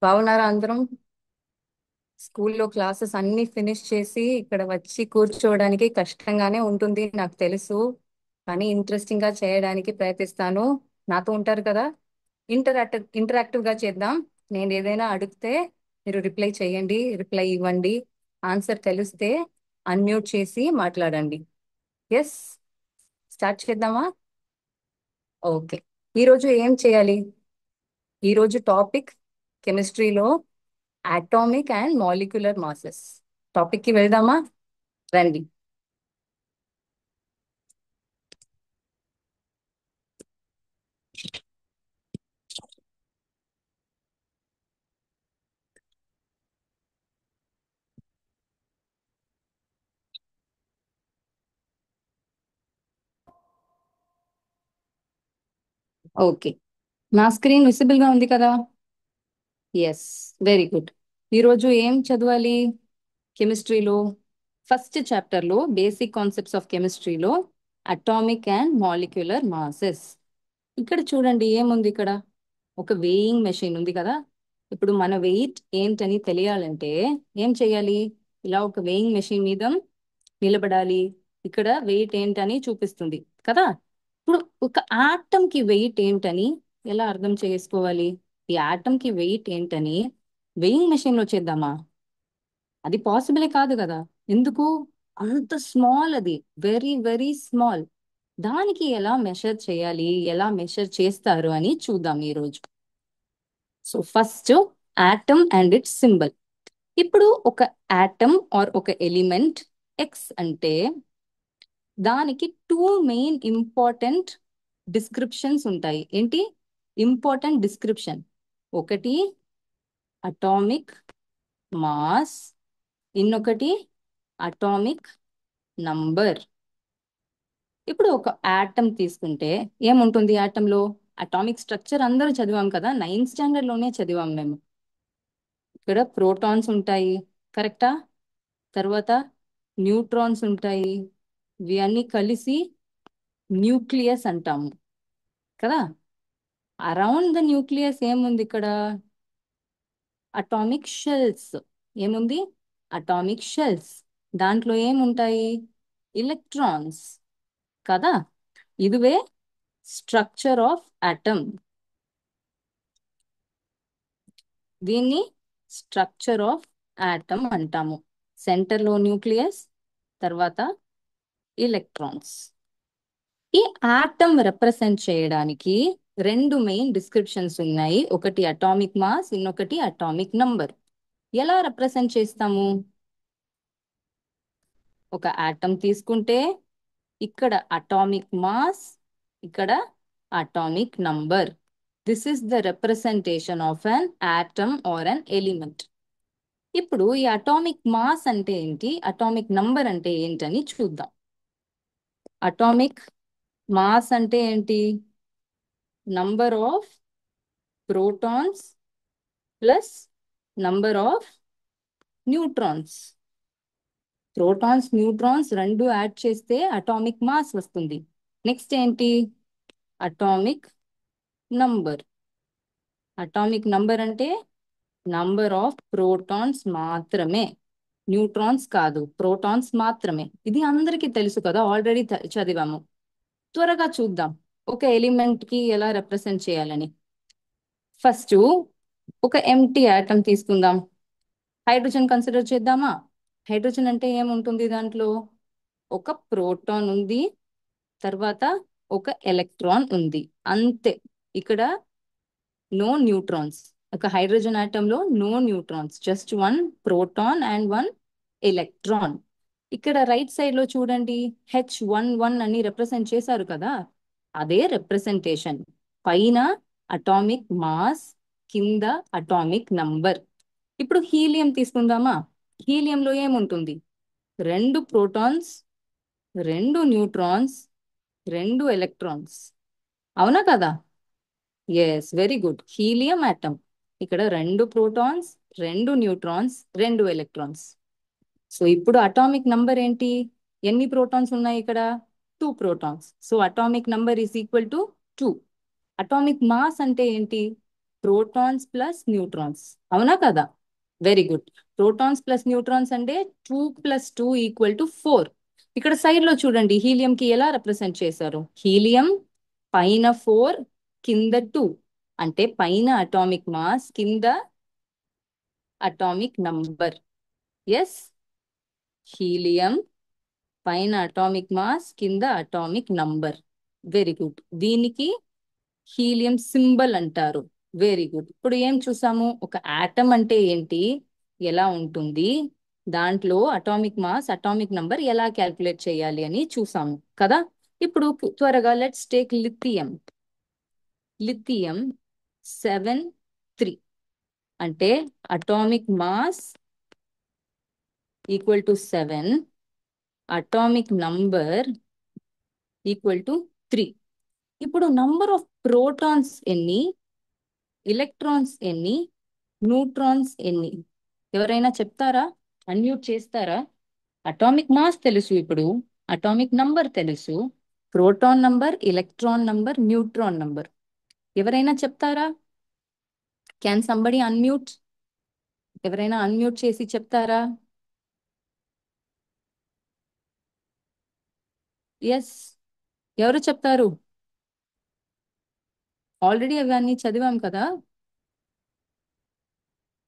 బాగున్నారా అందరం? స్కూల్లో క్లాసెస్ అన్ని ఫినిష్ చేసి ఇక్కడ వచ్చి కూర్చోవడానికి కష్టంగానే ఉంటుంది నాకు తెలుసు. కానీ ఇంట్రెస్టింగ్ గా చేయడానికి ప్రయత్నిస్తాను. నాతో ఉంటారు కదా. ఇంటరాక్టివ్ గా చేద్దాం. నేను ఏదైనా అడిగితే మీరు రిప్లై చేయండి, రిప్లై ఇవ్వండి. ఆన్సర్ తెలిస్తే అన్మ్యూట్ చేసి మాట్లాడండి. ఎస్, స్టార్ట్ చేద్దామా? ఓకే. ఈరోజు ఏం చేయాలి? ఈరోజు టాపిక్ కెమిస్ట్రీలో atomic and molecular masses. Topic కి వెళ్దామా? రండి. ఓకే. నా స్క్రీన్ విజిబుల్ గా ఉంది కదా? Yes, very good. ఈరోజు ఏం చదవాలి? కెమిస్ట్రీలో ఫస్ట్ చాప్టర్లో బేసిక్ కాన్సెప్ట్స్ ఆఫ్ కెమిస్ట్రీలో అటామిక్ అండ్ మాలిక్యులర్ మాసెస్. ఇక్కడ చూడండి ఏముంది ఇక్కడ. ఒక వెయింగ్ మెషిన్ ఉంది కదా. ఇప్పుడు మన వెయిట్ ఏంటని తెలియాలంటే ఏం చేయాలి? ఇలా ఒక వెయింగ్ మెషిన్ మీద నిలబడాలి. ఇక్కడ వెయిట్ ఏంటని చూపిస్తుంది కదా. ఇప్పుడు ఒక ఆటమ్ కి వెయిట్ ఏంటని ఎలా అర్థం చేసుకోవాలి? ఈ ఆటమ్ కి వెయిట్ ఏంటని వెయింగ్ మెషిన్ లో చేద్దామా? అది పాసిబులే కాదు కదా. ఎందుకు? అంత స్మాల్ అది, వెరీ వెరీ స్మాల్. దానికి ఎలా మెషర్ చేయాలి, ఎలా మెషర్ చేస్తారు అని చూద్దాం ఈరోజు. So first atom and it's symbol. ఇప్పుడు ఒక ఆటమ్ ఆర్ ఒక ఎలిమెంట్ ఎక్స్ అంటే దానికి టూ మెయిన్ ఇంపార్టెంట్ డిస్క్రిప్షన్స్ ఉంటాయి. ఏంటి ఇంపార్టెంట్ డిస్క్రిప్షన్? ఒకటి అటామిక్ మాస్, ఇంకొకటి అటామిక్ నంబర్. ఇప్పుడు ఒక ఆటమ్ తీసుకుంటే ఏముంటుంది ఆటంలో? అటామిక్ స్ట్రక్చర్ అందరూ చదివాం కదా, నైన్త్ స్టాండర్డ్ లోనే చదివాం మేము. ఇక్కడ ప్రోటాన్స్ ఉంటాయి, కరెక్టా? తర్వాత న్యూట్రాన్స్ ఉంటాయి. ఇవి అన్ని కలిసి న్యూక్లియస్ అంటాము కదా. అరౌండ్ ద న్యూక్లియస్ ఏముంది ఇక్కడ? Atomic shells. ఏముంది? Atomic shells. దాంట్లో ఏముంటాయి? ఎలక్ట్రాన్స్ కదా. ఇదివే స్ట్రక్చర్ ఆఫ్ అటమ్. దీన్ని స్ట్రక్చర్ ఆఫ్ ఆటమ్ అంటాము. సెంటర్ లో న్యూక్లియస్, తర్వాత ఎలక్ట్రాన్స్. ఈ ఆటమ్ రిప్రజెంట్ చేయడానికి రెండు మెయిన్ డిస్క్రిప్షన్స్ ఉన్నాయి. ఒకటి అటామిక్ మాస్, ఇంకొకటి అటామిక్ నంబర్. ఎలా రిప్రజెంట్ చేస్తాము? ఒక ఆటమ్ తీసుకుంటే ఇక్కడ అటామిక్ మాస్, ఇక్కడ atomic number. This is the representation of an atom or an element. ఇప్పుడు ఈ అటామిక్ మాస్ అంటే ఏంటి, అటామిక్ నంబర్ అంటే ఏంటని చూద్దాం. అటామిక్ మాస్ అంటే ఏంటి? Number of protons plus number of neutrons. Protons neutrons రెండు యాడ్ చేస్తే అటామిక్ మాస్ వస్తుంది. నెక్స్ట్ ఏంటి? Atomic number. అటామిక్ నంబర్ అంటే నంబర్ ఆఫ్ ప్రోటాన్స్ మాత్రమే, న్యూట్రాన్స్ కాదు, ప్రోటాన్స్ మాత్రమే. ఇది అందరికీ తెలుసు కదా, ఆల్రెడీ చదివాము. త్వరగా చూద్దాం ఒక ఎలిమెంట్ కి ఎలా రిప్రజెంట్ చేయాలని. ఫస్ట్ ఒక ఎంటీ ఆటమ్ తీసుకుందాం. హైడ్రోజన్ కన్సిడర్ చేద్దామా? హైడ్రోజన్ అంటే ఏముంటుంది దాంట్లో? ఒక ప్రోటాన్ ఉంది, తర్వాత ఒక ఎలక్ట్రాన్ ఉంది, అంతే. ఇక్కడ నో న్యూట్రాన్స్. ఒక హైడ్రోజన్ ఆటమ్ లో no neutrons, just one proton and one electron. ఇక్కడ రైట్ సైడ్ లో చూడండి, H11 అని రిప్రజెంట్ చేశారు కదా. అదే రిప్రజెంటేషన్. పైన అటామిక్ మాస్, కింద అటామిక్ నంబర్. ఇప్పుడు హీలియం తీసుకుందామా? హీలియంలో ఏముంటుంది? రెండు ప్రోటాన్స్, రెండు న్యూట్రాన్స్, రెండు ఎలక్ట్రాన్స్. అవునా కదా? Yes, very good. Helium atom. ఇక్కడ రెండు ప్రోటాన్స్, రెండు న్యూట్రాన్స్, రెండు ఎలక్ట్రాన్స్. సో ఇప్పుడు అటామిక్ నంబర్ ఏంటి? ఎన్ని ప్రోటాన్స్ ఉన్నాయి ఇక్కడ? Two protons. So atomic number is equal to 2. Atomic mass అంటే ఏంటి? Protons plus neutrons. అవునా కదా? Very good. Protons plus neutrons అంటే 2 + 2 = 4. ఇక్కడ సైడ్ లో చూడండి, హీలియం కి ఎలా రిప్రజెంట్ చేశారు? హీలియం పైన 4, కింద 2. అంటే పైన అటామిక్ మాస్, కింద అటామిక్ నంబర్. ఎస్, హీలియం పైన అటామిక్ మాస్, కింద అటామిక్ నంబర్. Very good. దీనికి హీలియం సింబల్ అంటారు. Very good. ఇప్పుడు ఏం చూసాము? ఒక ఆటం అంటే ఏంటి, ఎలా ఉంటుంది, దాంట్లో అటామిక్ మాస్, అటామిక్ నంబర్ ఎలా క్యాల్కులేట్ చేయాలి అని చూసాము కదా. ఇప్పుడు త్వరగా లెట్స్ టేక్ లిథియం. లిథియం 7, 3. అంటే అటామిక్ మాస్ = 7, అటామిక్ నంబర్ = 3. ఇప్పుడు నంబర్ ఆఫ్ ప్రోటాన్స్ ఎన్ని, ఎలక్ట్రాన్స్ ఎన్ని, న్యూట్రాన్స్ ఎన్ని? ఎవరైనా చెప్తారా? అన్మ్యూట్ చేస్తారా? అటామిక్ మాస్ తెలుసు, ఇప్పుడు అటామిక్ నంబర్ తెలుసు, proton number, electron number, neutron number. ఎవరైనా చెప్తారా? Can somebody unmute? ఎవరైనా అన్మ్యూట్ చేసి చెప్తారా? ఎస్, ఎవరు చెప్తారు? ఆల్రెడీ అవన్నీ చదివాం కదా.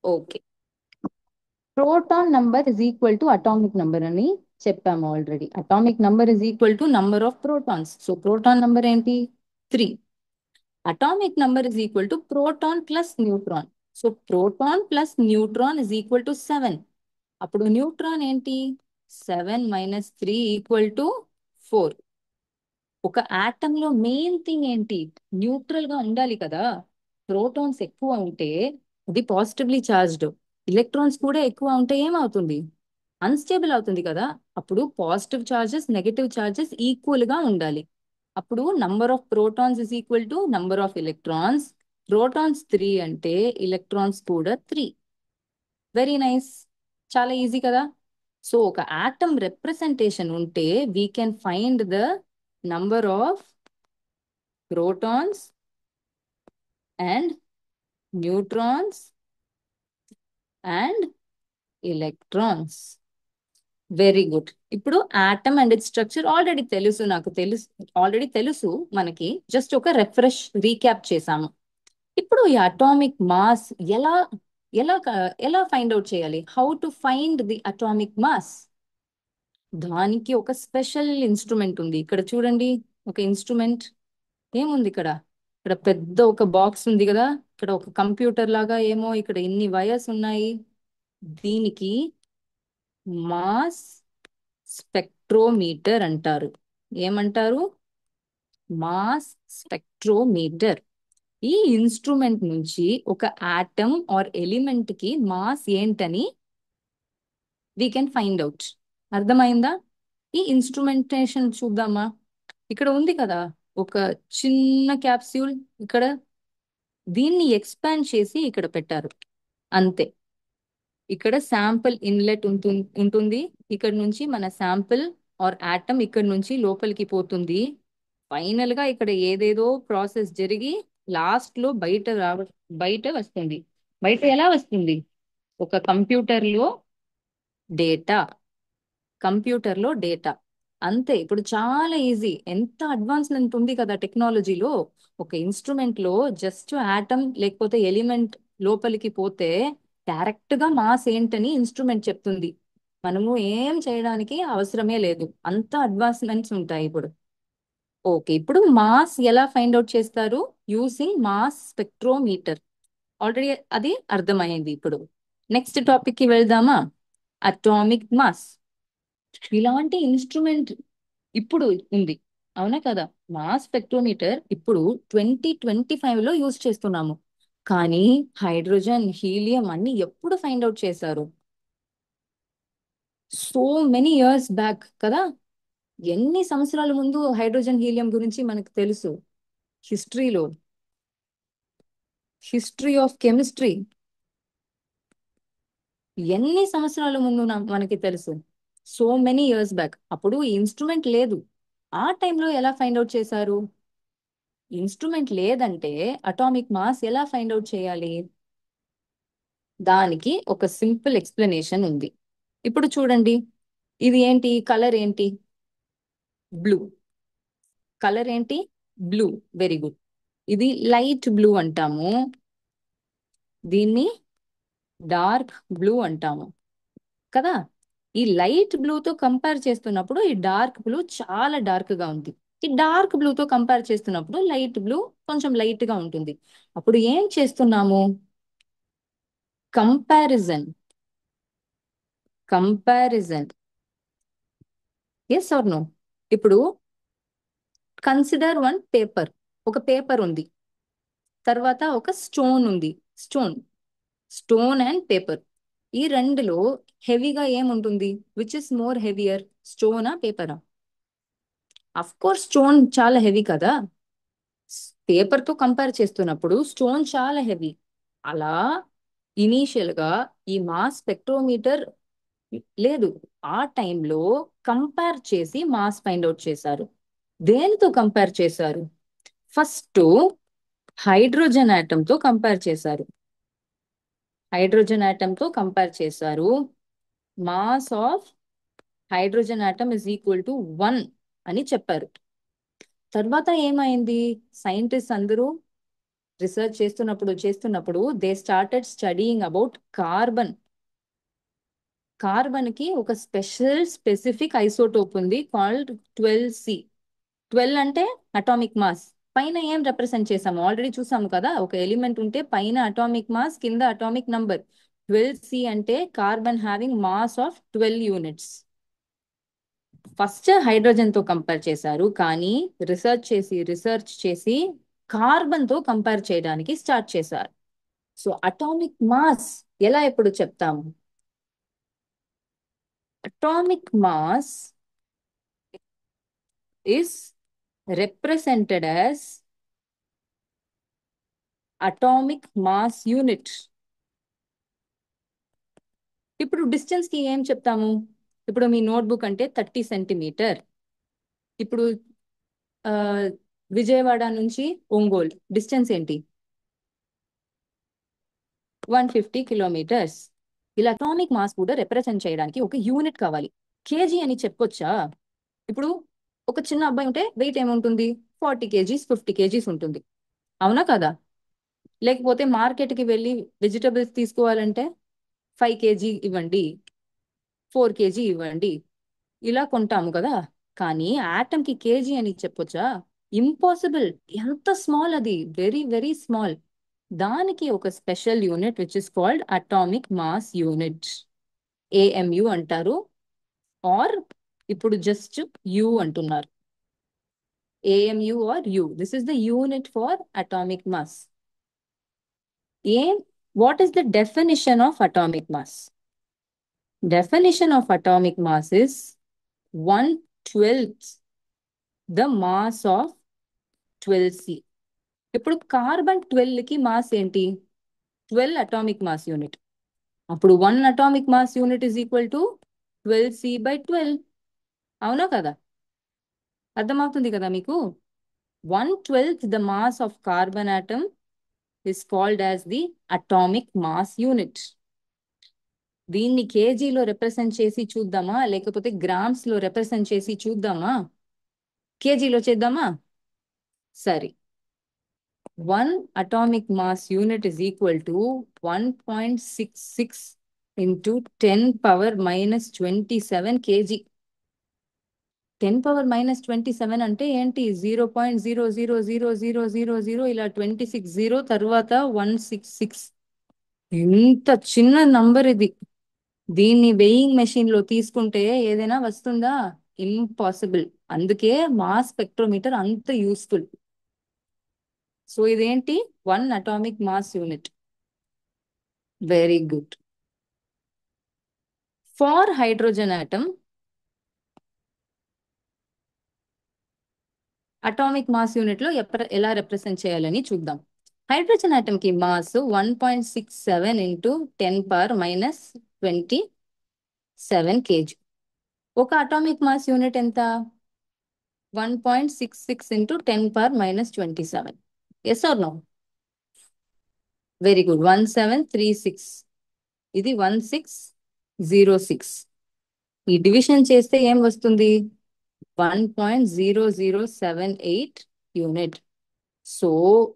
Okay. Proton number atomic number అని చెప్పాము already. Atomic number number of protons. So proton number ఏంటి? 3. Atomic number proton plus neutron. So proton plus neutron = 7. అప్పుడు న్యూట్రాన్ ఏంటి? 7 - 3 = 4. ఒక ఆటమ్ లో మెయిన్ థింగ్ ఏంటి? న్యూట్రల్ గా ఉండాలి కదా. ప్రోటాన్స్ ఎక్కువ ఉంటే అది పాజిటివ్లీ చార్జ్డ్, ఎలక్ట్రాన్స్ కూడా ఎక్కువ ఉంటే ఏమవుతుంది? అన్స్టేబుల్ అవుతుంది కదా. అప్పుడు positive charges, negative charges equal గా ఉండాలి. అప్పుడు number of protons number of electrons. Protons 3 అంటే ఎలక్ట్రాన్స్ కూడా 3. Very nice. చాలా ఈజీ కదా. సో ఒక ఆటమ్ రిప్రజెంటేషన్ ఉంటే we can find the number of protons and neutrons and electrons. Very good. ఇప్పుడు atom and its structure already తెలుసు, నాకు తెలుసు, ఆల్రెడీ తెలుసు మనకి. జస్ట్ ఒక రిఫ్రెష్ రీక్యాప్ చేసాము. ఇప్పుడు ఈ అటామిక్ మాస్ ఎలా ఎలా ఎలా ఫైండ్ అవుట్ చేయాలి? How to find the atomic mass? దానికి ఒక స్పెషల్ ఇన్స్ట్రుమెంట్ ఉంది. ఇక్కడ చూడండి, ఒక ఇన్స్ట్రుమెంట్ ఏముంది ఇక్కడ? ఇక్కడ పెద్ద ఒక బాక్స్ ఉంది కదా. ఇక్కడ ఒక కంప్యూటర్ లాగా ఏమో, ఇక్కడ ఇన్ని వైర్స్ ఉన్నాయి. దీనికి మాస్ స్పెక్ట్రోమీటర్ అంటారు. ఏమంటారు? Mass spectrometer. ఈ ఇన్స్ట్రుమెంట్ నుంచి ఒక ఆటమ్ ఆర్ ఎలిమెంట్ కి మాస్ ఏంటని వీ కెన్ ఫైండ్ అవుట్. అర్థమైందా? ఈ ఇన్స్ట్రుమెంటేషన్ చూద్దామా? ఇక్కడ ఉంది కదా ఒక చిన్న క్యాప్స్యూల్. ఇక్కడ దీన్ని ఎక్స్పాండ్ చేసి ఇక్కడ పెట్టారు, అంతే. ఇక్కడ శాంపుల్ ఇన్లెట్ ఉంటుంది. ఇక్కడ నుంచి మన శాంపుల్ ఆర్ ఆటమ్ ఇక్కడ నుంచి లోపలికి పోతుంది. ఫైనల్ గా ఇక్కడ ఏదేదో ప్రాసెస్ జరిగి లాస్ట్ లో బయట వస్తుంది. బయట ఎలా వస్తుంది? ఒక డేటా కంప్యూటర్ లో డేటా. అంతే. ఇప్పుడు చాలా ఈజీ. ఎంత అడ్వాన్స్మెంట్ ఉంది కదా టెక్నాలజీలో. ఒక ఇన్స్ట్రుమెంట్ లో జస్ట్ ఆటమ్ లేకపోతే ఎలిమెంట్ లోపలికి పోతే డైరెక్ట్ గా మాస్ ఏంటని ఇన్స్ట్రుమెంట్ చెప్తుంది. మనము ఏం చేయడానికి అవసరమే లేదు, అంత అడ్వాన్స్మెంట్స్ ఉంటాయి ఇప్పుడు. ఓకే, ఇప్పుడు మాస్ ఎలా ఫైండ్ అవుట్ చేస్తారు? Using mass spectrometer. ఆల్రెడీ అది అర్థమైంది. ఇప్పుడు నెక్స్ట్ టాపిక్ కి వెళ్దామా? Atomic mass. ఇలాంటి ఇన్స్ట్రుమెంట్ ఇప్పుడు ఉంది, అవునా కదా. మాస్ స్పెక్ట్రోమీటర్ ఇప్పుడు 2025 లో యూజ్ చేస్తున్నాము. కానీ హైడ్రోజన్, హీలియం అన్ని ఎప్పుడు ఫైండ్ అవుట్ చేశారు? సో మెనీ ఇయర్స్ బ్యాక్ కదా. ఎన్ని సంవత్సరాల ముందు హైడ్రోజన్, హీలియం గురించి మనకు తెలుసు. హిస్టరీలో, హిస్టరీ ఆఫ్ కెమిస్ట్రీ ఎన్ని సంవత్సరాల ముందు మనకి తెలుసు. So many years back. అప్పుడు ఈ ఇన్స్ట్రుమెంట్ లేదు. ఆ టైంలో ఎలా ఫైండ్ అవుట్ చేశారు? ఇన్స్ట్రుమెంట్ లేదంటే అటామిక్ మాస్ ఎలా ఫైండ్ అవుట్ చేయాలి? దానికి ఒక సింపుల్ ఎక్స్ప్లెనేషన్ ఉంది. ఇప్పుడు చూడండి, ఇది ఏంటి, కలర్ ఏంటి? బ్లూ. కలర్ ఏంటి? బ్లూ. Very good. ఇది లైట్ బ్లూ అంటాము, దీన్ని డార్క్ బ్లూ అంటాము కదా. ఈ లైట్ బ్లూతో కంపేర్ చేస్తున్నప్పుడు ఈ డార్క్ బ్లూ చాలా డార్క్ గా ఉంది. ఈ డార్క్ బ్లూతో కంపేర్ చేస్తున్నప్పుడు లైట్ బ్లూ కొంచెం లైట్ గా ఉంటుంది. అప్పుడు ఏం చేస్తున్నాము? Comparison. Comparison. Yes or no? ఇప్పుడు కన్సిడర్ వన్ పేపర్. ఒక పేపర్ ఉంది, తర్వాత ఒక స్టోన్ ఉంది. స్టోన్. స్టోన్ అండ్ పేపర్, ఈ రెండులో హెవీగా ఏముంటుంది? విచ్ ఇస్ మోర్ హెవియర్, స్టోనా పేపరా? అఫ్ కోర్స్ స్టోన్ చాలా హెవీ కదా. పేపర్ తో కంపేర్ చేస్తున్నప్పుడు స్టోన్ చాలా హెవీ. అలా ఇనీషియల్ గా ఈ మాస్ స్పెక్ట్రోమీటర్ లేదు, ఆ టైంలో కంపేర్ చేసి మాస్ ఫైండ్ అవుట్ చేశారు. దేనితో కంపేర్ చేశారు? ఫస్ట్ హైడ్రోజన్ ఆటమ్ తో కంపేర్ చేశారు. హైడ్రోజన్ ఆటమ్ తో కంపేర్ చేశారు. Mass of hydrogen atom is equal to 1 అని చెప్పారు. తర్వాత ఏమైంది? సైంటిస్ట్ అందరూ రీసెర్చ్ చేస్తున్నప్పుడు they started studying about carbon. Carbon కి ఒక స్పెసిఫిక్ ఐసోటోప్ ఉంది కాల్డ్ 12C. 12 అంటే అటామిక్ మాస్. పైన ఏం రిప్రజెంట్ చేసాము ఆల్రెడీ చూసాము కదా, ఒక ఎలిమెంట్ ఉంటే పైన అటామిక్ మాస్, కింద అటామిక్ నంబర్. 12C అంటే carbon having mass of 12 units. First hydrogen తో కంపేర్ చేశారు, కానీ రీసెర్చ్ చేసి కార్బన్ తో కంపేర్ చేయడానికి స్టార్ట్ చేశారు. సో అటామిక్ మాస్ ఎలా ఎప్పుడు చెప్తాము? Atomic mass is represented as atomic mass unit. ఇప్పుడు డిస్టెన్స్ కి ఏం చెప్తాము? ఇప్పుడు మీ నోట్బుక్ అంటే 30 సెంటీమీటర్. ఇప్పుడు ఆ, విజయవాడ నుంచి ఒంగోలు డిస్టెన్స్ ఏంటి? 150 కిలోమీటర్స్. ఇలా అటామిక్ మాస్ కూడా రిప్రజెంట్ చేయడానికి ఒక యూనిట్ కావాలి. కేజీ అని చెప్పొచ్చా? ఇప్పుడు ఒక చిన్న అబ్బాయి ఉంటే వెయిట్ ఏముంటుంది? 40 kgs, 50 kgs ఉంటుంది, అవునా కదా? లేకపోతే మార్కెట్ కి వెళ్ళి వెజిటబుల్స్ తీసుకోవాలంటే 5 kg ఇవ్వండి, 4 kg ఇవ్వండి, ఇలా కొంటాము కదా. కానీ ఆటమ్ కి కేజీ అని చెప్పొచ్చా? ఇంపాసిబుల్. ఎంత స్మాల్ అది, వెరీ వెరీ స్మాల్. దానికి ఒక special unit which is called atomic mass unit, AMU అంటారు. ఆర్ ఇప్పుడు జస్ట్ యు అంటున్నారు, AMU or u. This is the unit for atomic mass. ఏం what is the definition of atomic mass? Definition of atomic mass is 1/12 the mass of 12C. ఇప్పుడు carbon 12 కి mass ఏంటి? 12 atomic mass unit. అప్పుడు 1 atomic mass unit is equal to 12C/12. అవునా కదా? అర్థమవుతుంది కదా మీకు? 1/12 the mass of carbon atom is called as the atomic mass unit. దీన్ని కేజీలో రిప్రజెంట్ చేసి చూద్దామా, లేకపోతే గ్రామ్స్ లో రిప్రజెంట్ చేసి చూద్దామా? కేజీలో చేద్దామా? సరే. 1 atomic mass unit is equal to 1.66 into 10 power minus 27 kg. 10 power minus 27 అంటే ఏంటి? 0.000000 ఇలా 26 జీరో తర్వాత 166. ఎంత చిన్న నంబర్ ఇది. దీన్ని వెయింగ్ మెషిన్ లో తీసుకుంటే ఏదైనా వస్తుందా? ఇంపాసిబుల్. అందుకే మాస్ స్పెక్ట్రోమీటర్ అంత యూస్ఫుల్. సో ఇదేంటి? 1 atomic mass unit. Very good. For hydrogen atom, atomic mass unit లో ఎలా రిప్రజెంట్ చేయాలని చూద్దాం. హైడ్రోజన్ ఆటమ్ కి మాస్ 1.67 ఇంటూ 10⁻⁻27 kg. ఒక అటామిక్ మాస్ యూనిట్ ఎంత? 1.66 into 10 power minus 27. Yes or no? Very good. 1736. ఇది 1606. ఈ డివిజన్ చేస్తే ఏం వస్తుంది? 1.0078 యూనిట్. సో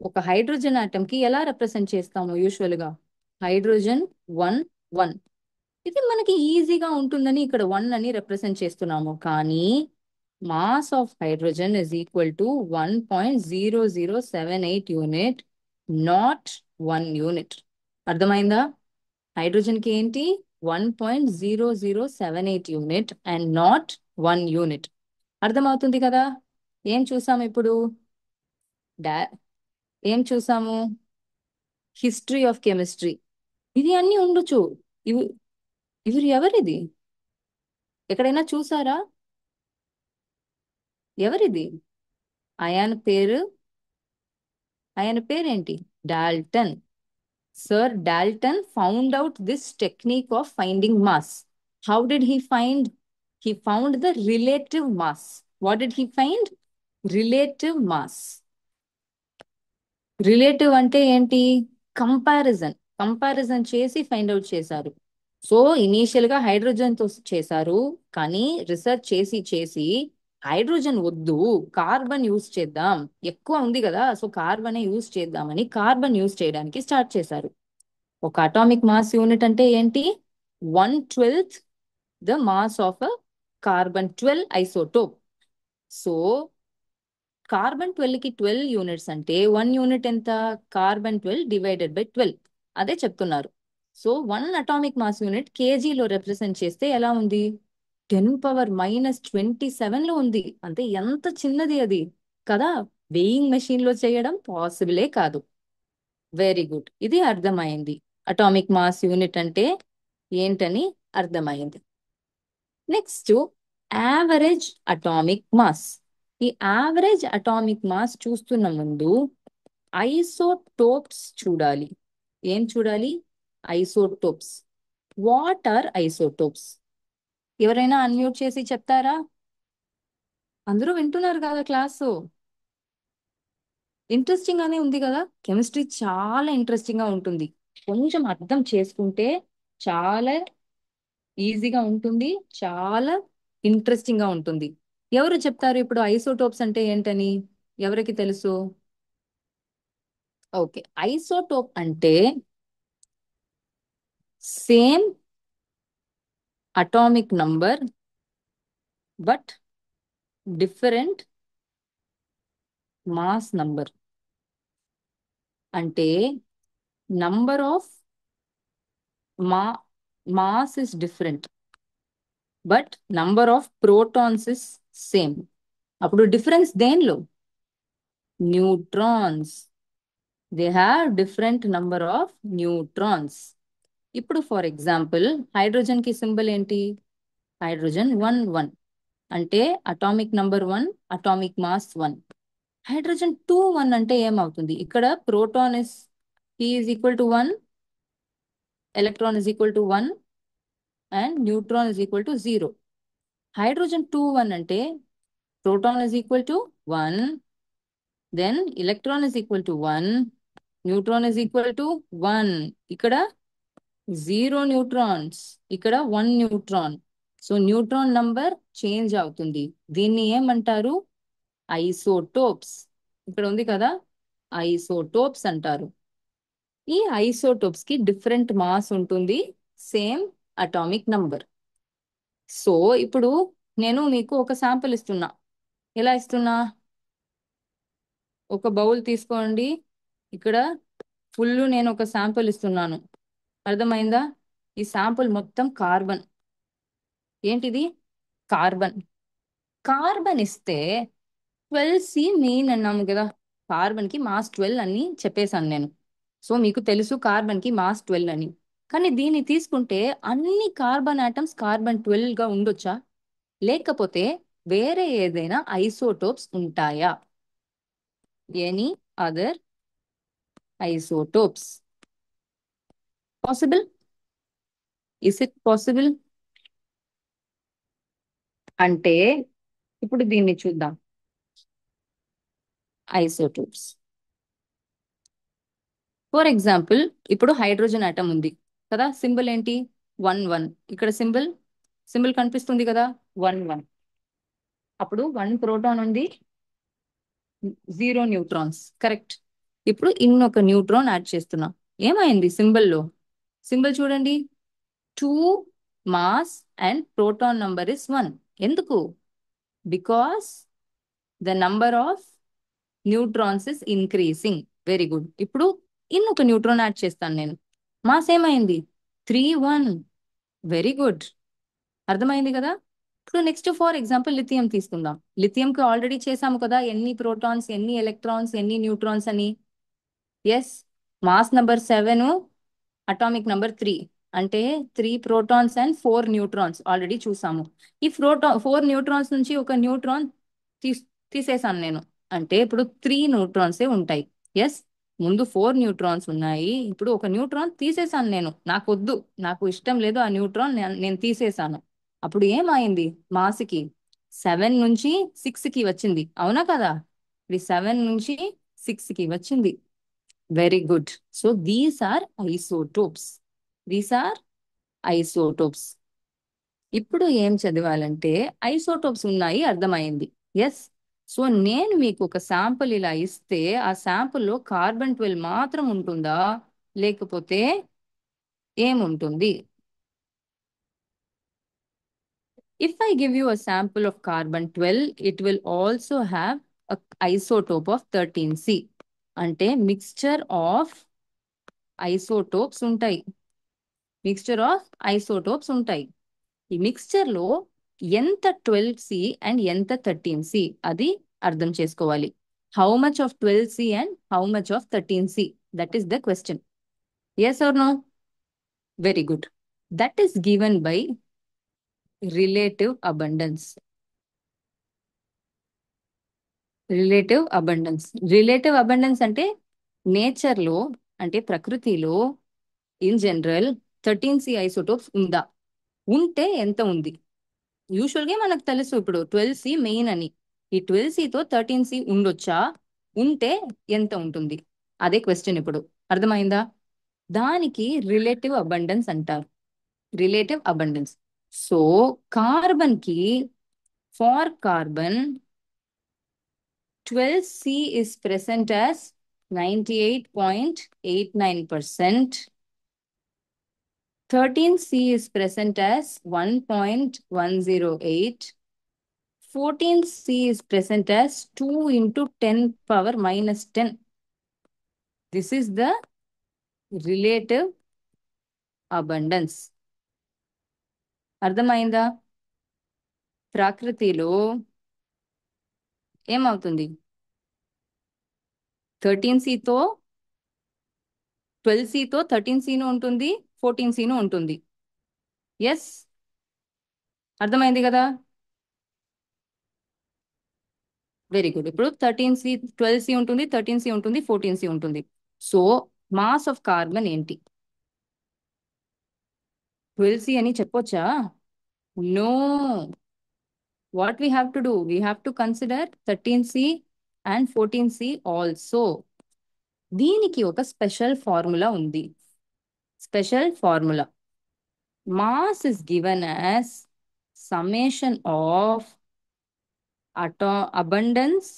ఒక హైడ్రోజన్ ఆటమ్ కి ఎలా రిప్రజెంట్ చేస్తాము యూజువల్ గా? హైడ్రోజన్ 1 1. ఇది మనకి ఈజీగా ఉంటుందని ఇక్కడ 1 అని రిప్రజెంట్ చేస్తున్నాము. కానీ mass of hydrogen is equal to 1.0078 unit, not 1 unit. అర్థమైందా? హైడ్రోజన్ కి ఏంటి? 1.0078 యూనిట్ అండ్ నాట్ 1 యూనిట్. అర్థమవుతుంది కదా? ఏం చూసాము ఇప్పుడు? డా ఏం చూసాము? History of chemistry. ఇది అన్ని ఉండొచ్చు. ఇవి ఇవి ఎవరిది? ఎక్కడైనా చూసారా? ఎవరిది? ఆయన పేరేంటి? Dalton. Sir Dalton found out this technique of finding mass. How did he find? He found the relative mass. What did he find? Relative mass. Relative అంటే ఏంటి? కంపారిజన్. కంపారిజన్ చేసి ఫైండ్ అవుట్ చేశారు. సో ఇనీషియల్ గా hydrogen తో చేశారు. కానీ research చేసి చేసి హైడ్రోజన్ వద్దు, కార్బన్ యూజ్ చేద్దాం, ఎక్కువ ఉంది కదా, సో కార్బన్ యూజ్ చేద్దామని కార్బన్ యూజ్ చేయడానికి స్టార్ట్ చేశారు. ఒక అటామిక్ మాస్ యూనిట్ అంటే ఏంటి? 1/12 the mass of carbon 12 isotope. So carbon 12 కి 12 యూనిట్స్ అంటే 1 యూనిట్ ఎంత? Carbon 12 divided by 12. అదే చెప్తున్నారు. సో 1 అటామిక్ మాస్ యూనిట్ కేజీలో రిప్రజెంట్ చేస్తే ఎలా ఉంది? 10⁻⁻27 లో ఉంది. అంటే ఎంత చిన్నది అది కదా! వెయింగ్ మెషిన్ లో చేయడం పాసిబులే కాదు. Very good. ఇది అర్థమైంది. అటామిక్ మాస్ యూనిట్ అంటే ఏంటని అర్థమైంది. Next, average atomic mass. ఈ యావరేజ్ అటామిక్ మాస్ చూస్తున్న ముందు ఐసోటోప్స్ చూడాలి. ఏం చూడాలి? ఐసోటోప్స్. What are isotopes? ఎవరైనా అన్మ్యూట్ చేసి చెప్తారా? అందరూ వింటున్నారు కదా క్లాసు? ఇంట్రెస్టింగ్ గానే ఉంది కదా? కెమిస్ట్రీ చాలా ఇంట్రెస్టింగ్ గా ఉంటుంది. కొంచెం అర్థం చేసుకుంటే చాలా ఈజీగా ఉంటుంది, చాలా ఇంట్రెస్టింగ్ గా ఉంటుంది. ఎవరు చెప్తారు ఇప్పుడు ఐసోటోప్స్ అంటే ఏంటని? ఎవరికి తెలుసు? ఓకే, ఐసోటోప్ అంటే same atomic number but different mass number. అంటే నంబర్ ఆఫ్ మా mass is different but number of protons is same. అప్పుడు డిఫరెన్స్ దేనిలో? Neutrons. They have different number of neutrons. ఇప్పుడు ఫర్ ఎగ్జాంపుల్ హైడ్రోజన్ కి symbol ఏంటి? Hydrogen 1 1. అంటే atomic number 1, atomic mass 1. Hydrogen 2 1 అంటే ఏమవుతుంది? ఇక్కడ proton is P is equal to 1, electron is equal to 1 and neutron is equal to 0. Hydrogen 2 1 అంటే proton is equal to 1, then electron is equal to 1, neutron is equal to 1. ఇక్కడ 0 neutrons, ఇక్కడ 1 neutron. So neutron number change అవుతుంది. దీన్ని ఏమంటారు? Isotopes. ఇక్కడ ఉంది కదా, isotopes అంటారు. ఈ ఐసోటోప్స్ కి డిఫరెంట్ మాస్ ఉంటుంది, సేమ్ అటామిక్ నంబర్. సో ఇప్పుడు నేను మీకు ఒక శాంపిల్ ఇస్తున్నా. ఎలా ఇస్తున్నా? ఒక బౌల్ తీసుకోండి. ఇక్కడ ఫుల్ నేను ఒక శాంపిల్ ఇస్తున్నాను. అర్థమైందా? ఈ శాంపుల్ మొత్తం కార్బన్. ఏంటిది? కార్బన్. కార్బన్ ఇస్తే 12C మెయిన్ అన్నాము కదా. కార్బన్ కి మాస్ 12 అని చెప్పేశాను నేను. సో మీకు తెలుసు కార్బన్ కి మాస్ 12 అని. కానీ దీన్ని తీసుకుంటే అన్ని కార్బన్ ఆటమ్స్ కార్బన్ 12 గా ఉండొచ్చా? లేకపోతే వేరే ఏదైనా ఐసోటోప్స్ ఉంటాయా? Any other isotopes possible? Is it possible? అంటే ఇప్పుడు దీన్ని చూద్దాం. ఐసోటోప్స్. ఫర్ ఎగ్జాంపుల్, ఇప్పుడు హైడ్రోజన్ ఆటం ఉంది కదా, సింబల్ ఏంటి? 1 1. ఇక్కడ సింబల్ సింబల్ కనిపిస్తుంది కదా, 1 1. అప్పుడు 1 ప్రోటాన్ ఉంది, 0 న్యూట్రాన్స్, కరెక్ట్. ఇప్పుడు ఇంకొక న్యూట్రాన్ యాడ్ చేస్తున్నా. ఏమైంది సింబల్లో? సింబల్ చూడండి, 2 mass and proton number is 1. ఎందుకు? Because the number of neutrons is increasing. Very good. ఇప్పుడు ఇంకొక న్యూట్రాన్ యాడ్ చేస్తాను నేను. మాస్ ఏమైంది? 3 1. Very good. అర్థమైంది కదా. ఇప్పుడు నెక్స్ట్ ఫర్ ఎగ్జాంపుల్ లిథియం తీసుకుందాం. లిథియంకి ఆల్రెడీ చేసాము కదా, ఎన్ని ప్రోటాన్స్, ఎన్ని ఎలక్ట్రాన్స్, ఎన్ని న్యూట్రాన్స్ అని. Yes, mass number 7, atomic number 3. అంటే 3 ప్రోటాన్స్ అండ్ 4 న్యూట్రాన్స్ ఆల్రెడీ చూసాము. ఈ 4 న్యూట్రాన్స్ నుంచి ఒక న్యూట్రాన్ తీస్ తీసేసాను నేను. అంటే ఇప్పుడు 3 న్యూట్రాన్సే ఉంటాయి. ఎస్, ముందు 4 న్యూట్రాన్స్ ఉన్నాయి, ఇప్పుడు ఒక న్యూట్రాన్ తీసేసాను నేను. నాకు వద్దు, నాకు ఇష్టం లేదు ఆ న్యూట్రాన్, నేను తీసేసాను. అప్పుడు ఏమైంది? మాస్కి 7 నుంచి 6కి వచ్చింది, అవునా కదా? ఇది 7 నుంచి 6కి వచ్చింది. Very good. So these are isotopes. These are isotopes. ఇప్పుడు ఏం చదవాలంటే, ఐసోటోప్స్ ఉన్నాయి అర్థమైంది. ఎస్. సో నేను మీకు ఒక శాంపుల్ ఇలా ఇస్తే, ఆ శాంపుల్లో కార్బన్ 12 మాత్రం ఉంటుందా, లేకపోతే ఏముంటుంది? If I give you a sample of carbon 12, it will also have a isotope of 13C. అంటే మిక్స్చర్ ఆఫ్ ఐసోటోప్స్ ఉంటాయి. మిక్స్చర్ ఆఫ్ ఐసోటోప్స్ ఉంటాయి. ఈ మిక్స్చర్ లో ఎంత 12C అండ్ ఎంత 13C, అది అర్థం చేసుకోవాలి. How much of 12C and how much of 13C, that is the question. Yes or no? Very good. That is given by relative abundance. Relative abundance. Relative abundance అంటే nature లో, అంటే ప్రకృతిలో in general 13C isotopes ఉందా, ఉంటే ఎంత ఉంది? Usual గా మనకు తెలుసు ఇప్పుడు 12C మెయిన్ అని. ఈ 12Cతో 13C ఉండొచ్చా, ఉంటే ఎంత ఉంటుంది, అదే క్వశ్చన్ ఇప్పుడు. అర్థమైందా? దానికి రిలేటివ్ అబండెన్స్ అంటారు. Relative abundance. సో కార్బన్ కి, for carbon 12C is present as 98.89%. 13C is present as 1.108. 14C is present as 2 into 10 power minus 10. This is the relative abundance. అర్థమైందా? ప్రకృతిలో ఏమవుతుంది? 13Cతో 12Cతో 13Cను ఉంటుంది, 14Cను ఉంటుంది. ఎస్, అర్థమైంది కదా. Very good. ఇప్పుడు 13C 12C ఉంటుంది, 13C ఉంటుంది, 14C ఉంటుంది. సో మాస్ ఆఫ్ కార్బన్ ఏంటి? 12C అని చెప్పొచ్చా? No. What we have to do? We have to consider 13C and 14C also. దీనికి ఒక స్పెషల్ ఫార్ములా ఉంది. Special formula. Mass is given as summation of abundance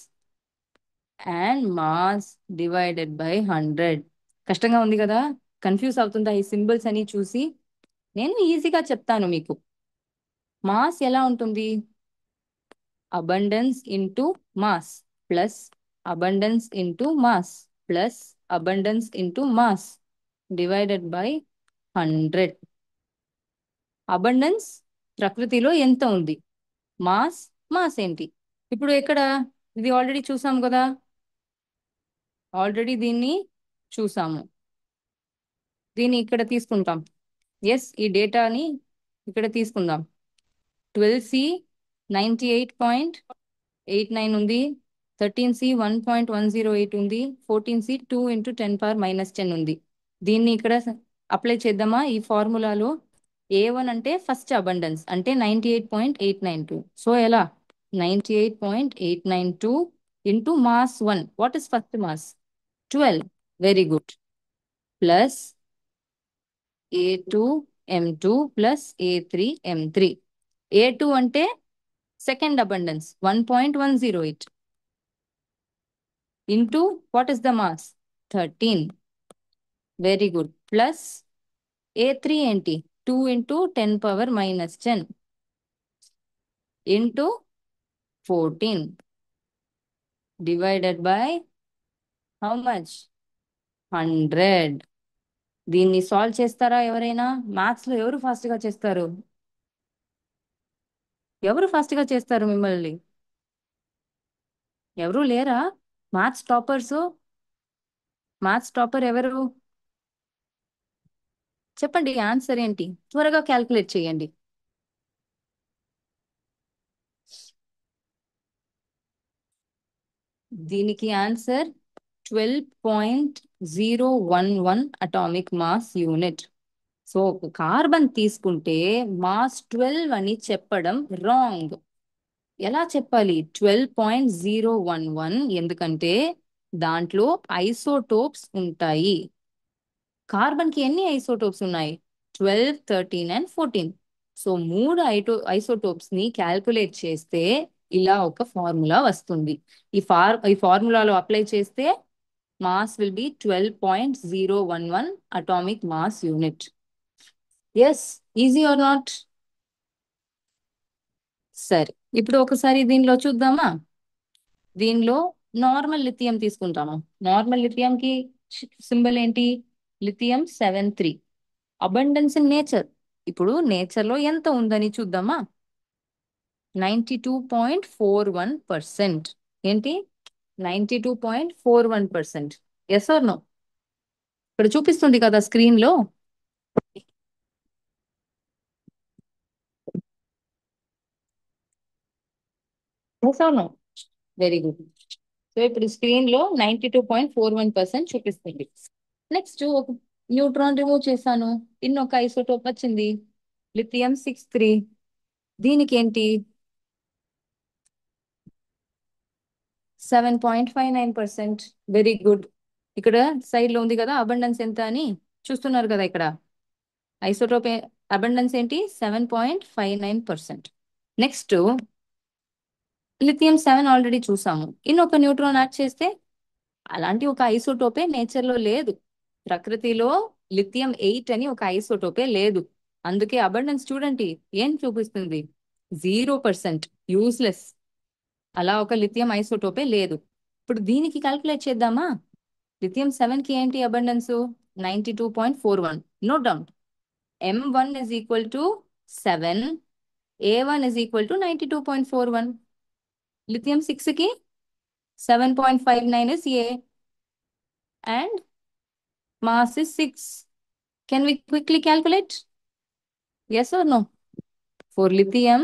and mass divided by 100. కష్టంగా ఉంది కదా, confuse అవుతుందా ఈ సింబల్స్ అని చూసి? నేను ఈజీగా చెప్తాను మీకు. మాస్ ఎలా ఉంటుంది? Abundance into mass plus abundance into mass plus abundance into mass divided by 100. Abundance ప్రకృతిలో ఎంత ఉంది, మాస్ మాస్ ఏంటి? ఇప్పుడు ఎక్కడ? ఇది ఆల్రెడీ చూసాం కదా, ఆల్రెడీ దీన్ని చూసాము. దీన్ని ఇక్కడ తీసుకుంటాం. ఎస్, ఈ డేటాని ఇక్కడ తీసుకుందాం. 12C 98.89 ఉంది, 13C 1.108 ఉంది, 14C 2 into 10 power minus 10 ఉంది. దీన్ని ఇక్కడ అప్లై చేద్దామా ఈ ఫార్ములాలో? A1 అంటే ఫస్ట్ అబండెన్స్, అంటే 98.892. సో ఎలా? 98.892 into mass 1. What is first mass? 12. Very good. Plus A2 M2 plus A3 M3. A2 అంటే second abundance 1.108 into what is the mass? 13. Very good. Plus A3 ఏంటి? 2 into 10 power minus 10 into 14 divided by how much? 100. దీన్ని solve చేస్తారా ఎవరైనా? Maths లో ఎవరు fast గా చేస్తారు? ఎవరు ఫాస్ట్ గా చేస్తారు మిమ్మల్ని? ఎవరు లేరా? Maths toppers? మ్యాథ్స్ టాపర్ ఎవరు? చెప్పండి ఆన్సర్ ఏంటి? త్వరగా క్యాల్కులేట్ చేయండి. దీనికి answer 12.011 atomic mass unit. So ఒక కార్బన్ తీసుకుంటే మాస్ 12 అని చెప్పడం రాంగ్. ఎలా చెప్పాలి? 12.011 ఎందుకంటే దాంట్లో ఐసోటోప్స్ ఉంటాయి. కార్బన్ కి ఎన్ని ఐసోటోప్స్ ఉన్నాయి? 12, 13 అండ్ 14. సో మూడు ఐసోటోప్స్ ని క్యాల్కులేట్ చేస్తే ఇలా ఒక ఫార్ములా వస్తుంది. ఈ ఫార్ములాలో అప్లై చేస్తే mass will be 12.011 atomic mass unit. Yes, easy or not? సరే, ఇప్పుడు ఒకసారి దీనిలో చూద్దామా? దీనిలో నార్మల్ లిథియం తీసుకుంటాము. నార్మల్ లిథియం కి సింబల్ ఏంటి? లిథియం 7 3. Abundance in nature. ఇప్పుడు నేచర్ లో ఎంత ఉందని చూద్దామా? 92.41%. ఏంటి? 92.41%. Yes or no? ఇక్కడ చూపిస్తుంది కదా స్క్రీన్ లో. Yes or no? Very good. So ఇప్పుడు స్క్రీన్ లో 92.41% చూపిస్తుంది. నెక్స్ట్ ఒక న్యూట్రాన్ రిమూవ్ చేశాను. ఇన్నొక ఐసోటోప్ వచ్చింది, లిథియం 6 3. దీనికి ఏంటి? 7.59%. Very good. ఇక్కడ సైడ్ లో ఉంది కదా అబండెన్స్ ఎంత అని, చూస్తున్నారు కదా ఇక్కడ. ఐసోటోప్ అబండెన్స్ ఏంటి? 7.59%. నెక్స్ట్ లిథియం 7 ఆల్రెడీ చూసాము. ఇన్నొక న్యూట్రాన్ యాడ్ చేస్తే అలాంటి ఒక ఐసోటోపే నేచర్ లో లేదు. ప్రకృతిలో లిథియం 8 అని ఒక ఐసోటోపే లేదు. అందుకే అబండెన్స్ చూడండి ఏం చూపిస్తుంది? 0%. యూస్లెస్. అలా ఒక లిథియం ఐసోటోపే లేదు. ఇప్పుడు దీనికి క్యాల్కులేట్ చేద్దామా? లిథియం 7 కి ఏంటి abundance? 92.41. Note down. M1 is equal to 7. A1 is equal to 92.41. Lithium 6 కి 7.59 is A and mass is 6. Can we quickly calculate? Yes or no? For lithium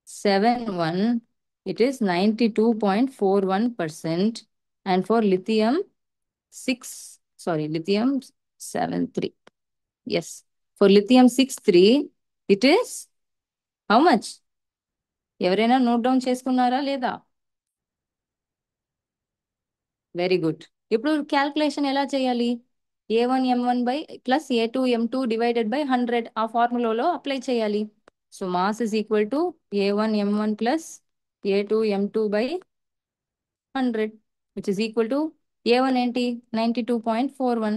7 1, it is 92.41%. And for lithium 7 3. Yes. For lithium 6 3, it is how much? ఎవరైనా note down చేసుకున్నారా లేదా? Very good. ఇప్పుడు calculation ఎలా చేయాలి? A1 M1 by plus A2 M2 divided by 100 ఆ ఫార్ములాలో apply చేయాలి. So mass is equal to A1 M1 plus A2 M2 by 100 which is equal to A1 ఏంటి? 92.41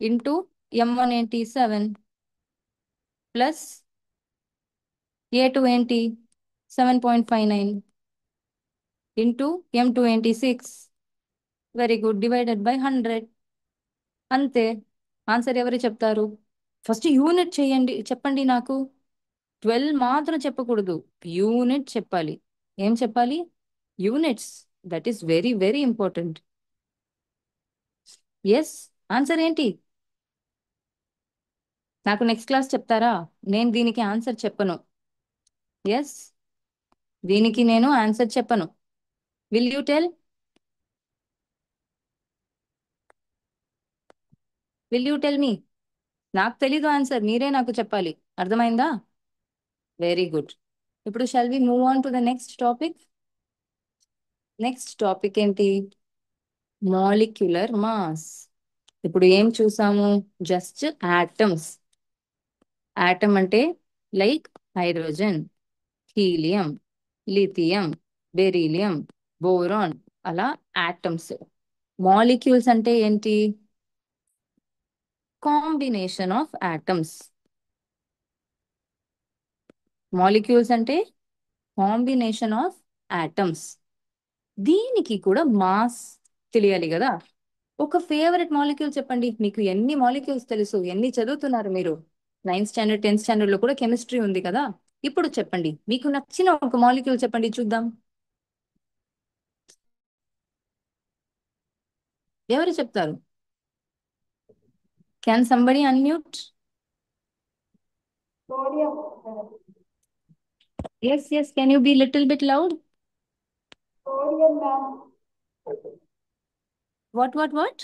into M1 ఏంటి? 7 plus A2 ఏంటి? 7.59 into M2 ఏంటి? 6. Very good. Divided by 100. అంతే. Answer ఎవరు చెప్తారు? First unit చేయండి, చెప్పండి నాకు. 12 మాత్రం చెప్పకూడదు, యూనిట్ చెప్పాలి. ఏం చెప్పాలి? Units. That is very very important. Yes, answer ఏంటి? నాకు నెక్స్ట్ క్లాస్ చెప్తారా? నేను దీనికి ఆన్సర్ చెప్పను. ఎస్, దీనికి నేను ఆన్సర్ చెప్పను. Will you tell? Will you tell me? నాకు తెలీదు ఆన్సర్, మీరే నాకు చెప్పాలి. అర్థమైందా? Very good. ఇప్పుడు shall we move on to the next topic. Next topic ఏంటి? Molecular mass. ఇప్పుడు ఏం చూసాము? Just atoms. ఆటమ్ అంటే like hydrogen, helium, lithium, beryllium, boron, అలా ఆటమ్స్. మాలిక్యూల్స్ అంటే ఏంటి? Combination of atoms. మాలిక్యూల్స్ అంటే కాంబినేషన్ ఆఫ్ ఆటమ్స్. దీనికి కూడా మాస్ తెలియాలి కదా. ఒక ఫేవరెట్ మాలిక్యూల్ చెప్పండి. మీకు ఎన్ని మాలిక్యూల్స్ తెలుసు? ఎన్ని చదువుతున్నారు మీరు? 9th స్టాండర్డ్ 10th స్టాండర్డ్ లో కూడా కెమిస్ట్రీ ఉంది కదా. ఇప్పుడు చెప్పండి, మీకు నచ్చిన ఒక మాలిక్యూల్ చెప్పండి చూద్దాం. ఎవరు చెప్తారు? Can somebody unmute? Yes yes, can you be little bit loud? What?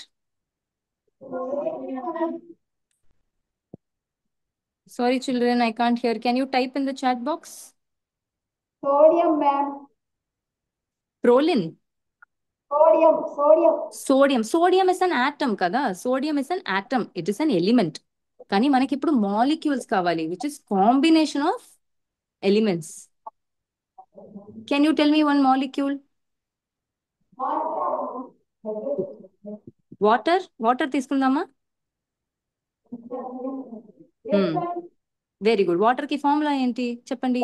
Sorry, children, I can't hear. Can you type in the chat box? Sodium, ma'am. Prolin. Sodium. Sodium is an atom kada. Sodium is an atom. It is an element. కానీ మనకి ఇప్పుడు molecules కావాలి, which is combination of elements. Can you tell me one molecule? Water తీసుకుందామా? Very good. Water కి formula ఏంటి చెప్పండి?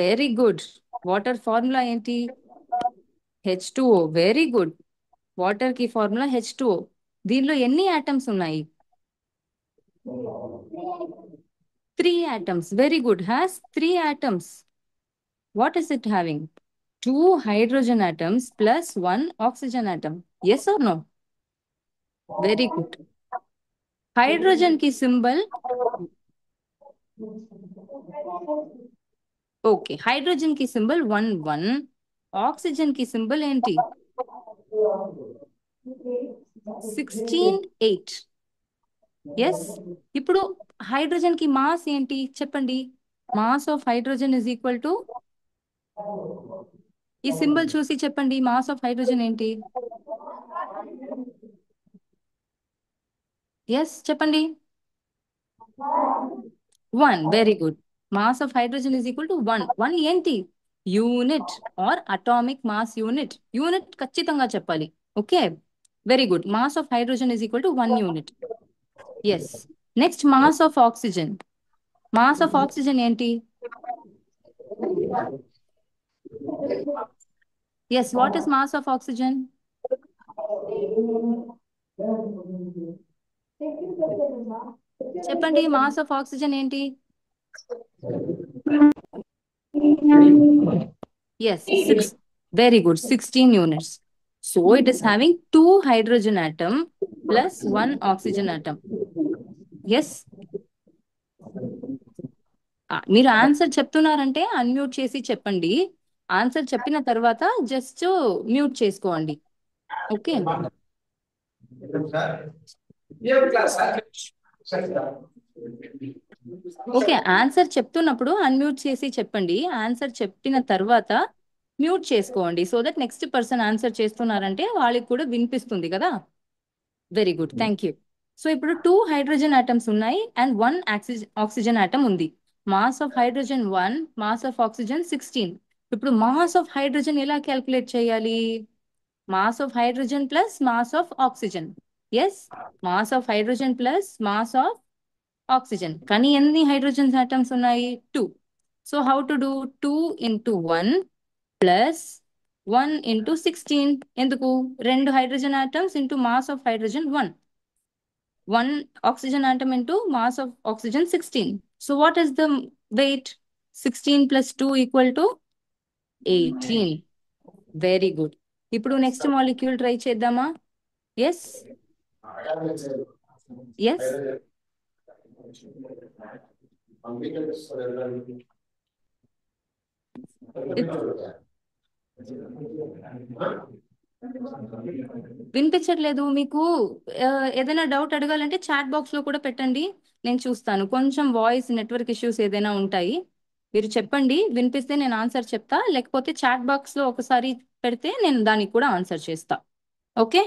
Very good. Water formula ఏంటి? H2O. Very good. Water కి ఫార్ములా H2O. దీనిలో ఎన్ని ఆటమ్స్ ఉన్నాయి? 3 atoms. Very good. Has 3 atoms. What is it having? 2 hydrogen atoms plus 1 oxygen atom. Yes or no? Very good. Hydrogen ki symbol. Okay. Hydrogen ki symbol 1 1. Oxygen ki symbol enti? 16 8. Yes. ఇప్పుడు hydrogen కి mass ఏంటి చెప్పండి? Mass of hydrogen is equal to, ఈ symbol చూసి చెప్పండి, mass of hydrogen ఏంటి? Yes చెప్పండి. 1. Very good. Mass of hydrogen is equal to 1. 1 ఏంటి? Unit or atomic mass unit. Unit ఖచ్చితంగా చెప్పాలి. Okay, very good. Mass of hydrogen is equal to 1 unit. Yes. Next, mass of oxygen. Mass of oxygen ఏంటి? Yes, what is mass of oxygen? చెప్పండి, mass of oxygen ఏంటి? Yes, 6. Very good. 16 units. So it is having 2 hydrogen atom plus 1 oxygen atom. Yes. మీరు answer చెప్తున్నారంటే unmute చేసి చెప్పండి. Answer చెప్పిన తర్వాత just mute చేసుకోండి. ఓకే. ఓకే, ఆన్సర్ చెప్తున్నప్పుడు అన్మ్యూట్ చేసి చెప్పండి. ఆన్సర్ చెప్పిన తర్వాత మ్యూట్ చేసుకోండి, so that next person answer చేస్తున్నారంటే వాళ్ళకి కూడా వినిపిస్తుంది కదా. Very good, thank you. So ఇప్పుడు 2 హైడ్రోజన్ ఆటమ్స్ ఉన్నాయి అండ్ 1 ఆక్సిజన్ ఆటమ్ ఉంది. Mass of hydrogen 1, mass of oxygen 16. ఇప్పుడు మాస్ ఆఫ్ హైడ్రోజన్ ఎలా క్యాల్కులేట్ చేయాలి? Mass of hydrogen plus mass of oxygen. Yes, mass of hydrogen plus mass of oxygen. కానీ ఎన్ని hydrogen atoms ఉన్నాయి? 2. So how to do? 2 into 1 plus 1 into 16. ఎందుకు? 2 hydrogen atoms into mass of hydrogen 1. 1 oxygen atom into mass of oxygen 16. So what is the weight? 16 plus 2 equal to 18. Very good. ఇప్పుడు next molecule try చేద్దామా? Yes yes. వినిపించట్లేదు మీకు? ఆ, ఏదైనా doubt అడగాలంటే chat box లో కూడా పెట్టండి, నేను చూస్తాను. కొంచెం వాయిస్ నెట్వర్క్ ఇష్యూస్ ఏదైనా ఉంటాయి. మీరు చెప్పండి, వినిపిస్తే నేను ఆన్సర్ చెప్తా, లేకపోతే చాట్ బాక్స్ లో ఒకసారి పెడితే నేను దానికి కూడా ఆన్సర్ చేస్తా. ఓకే.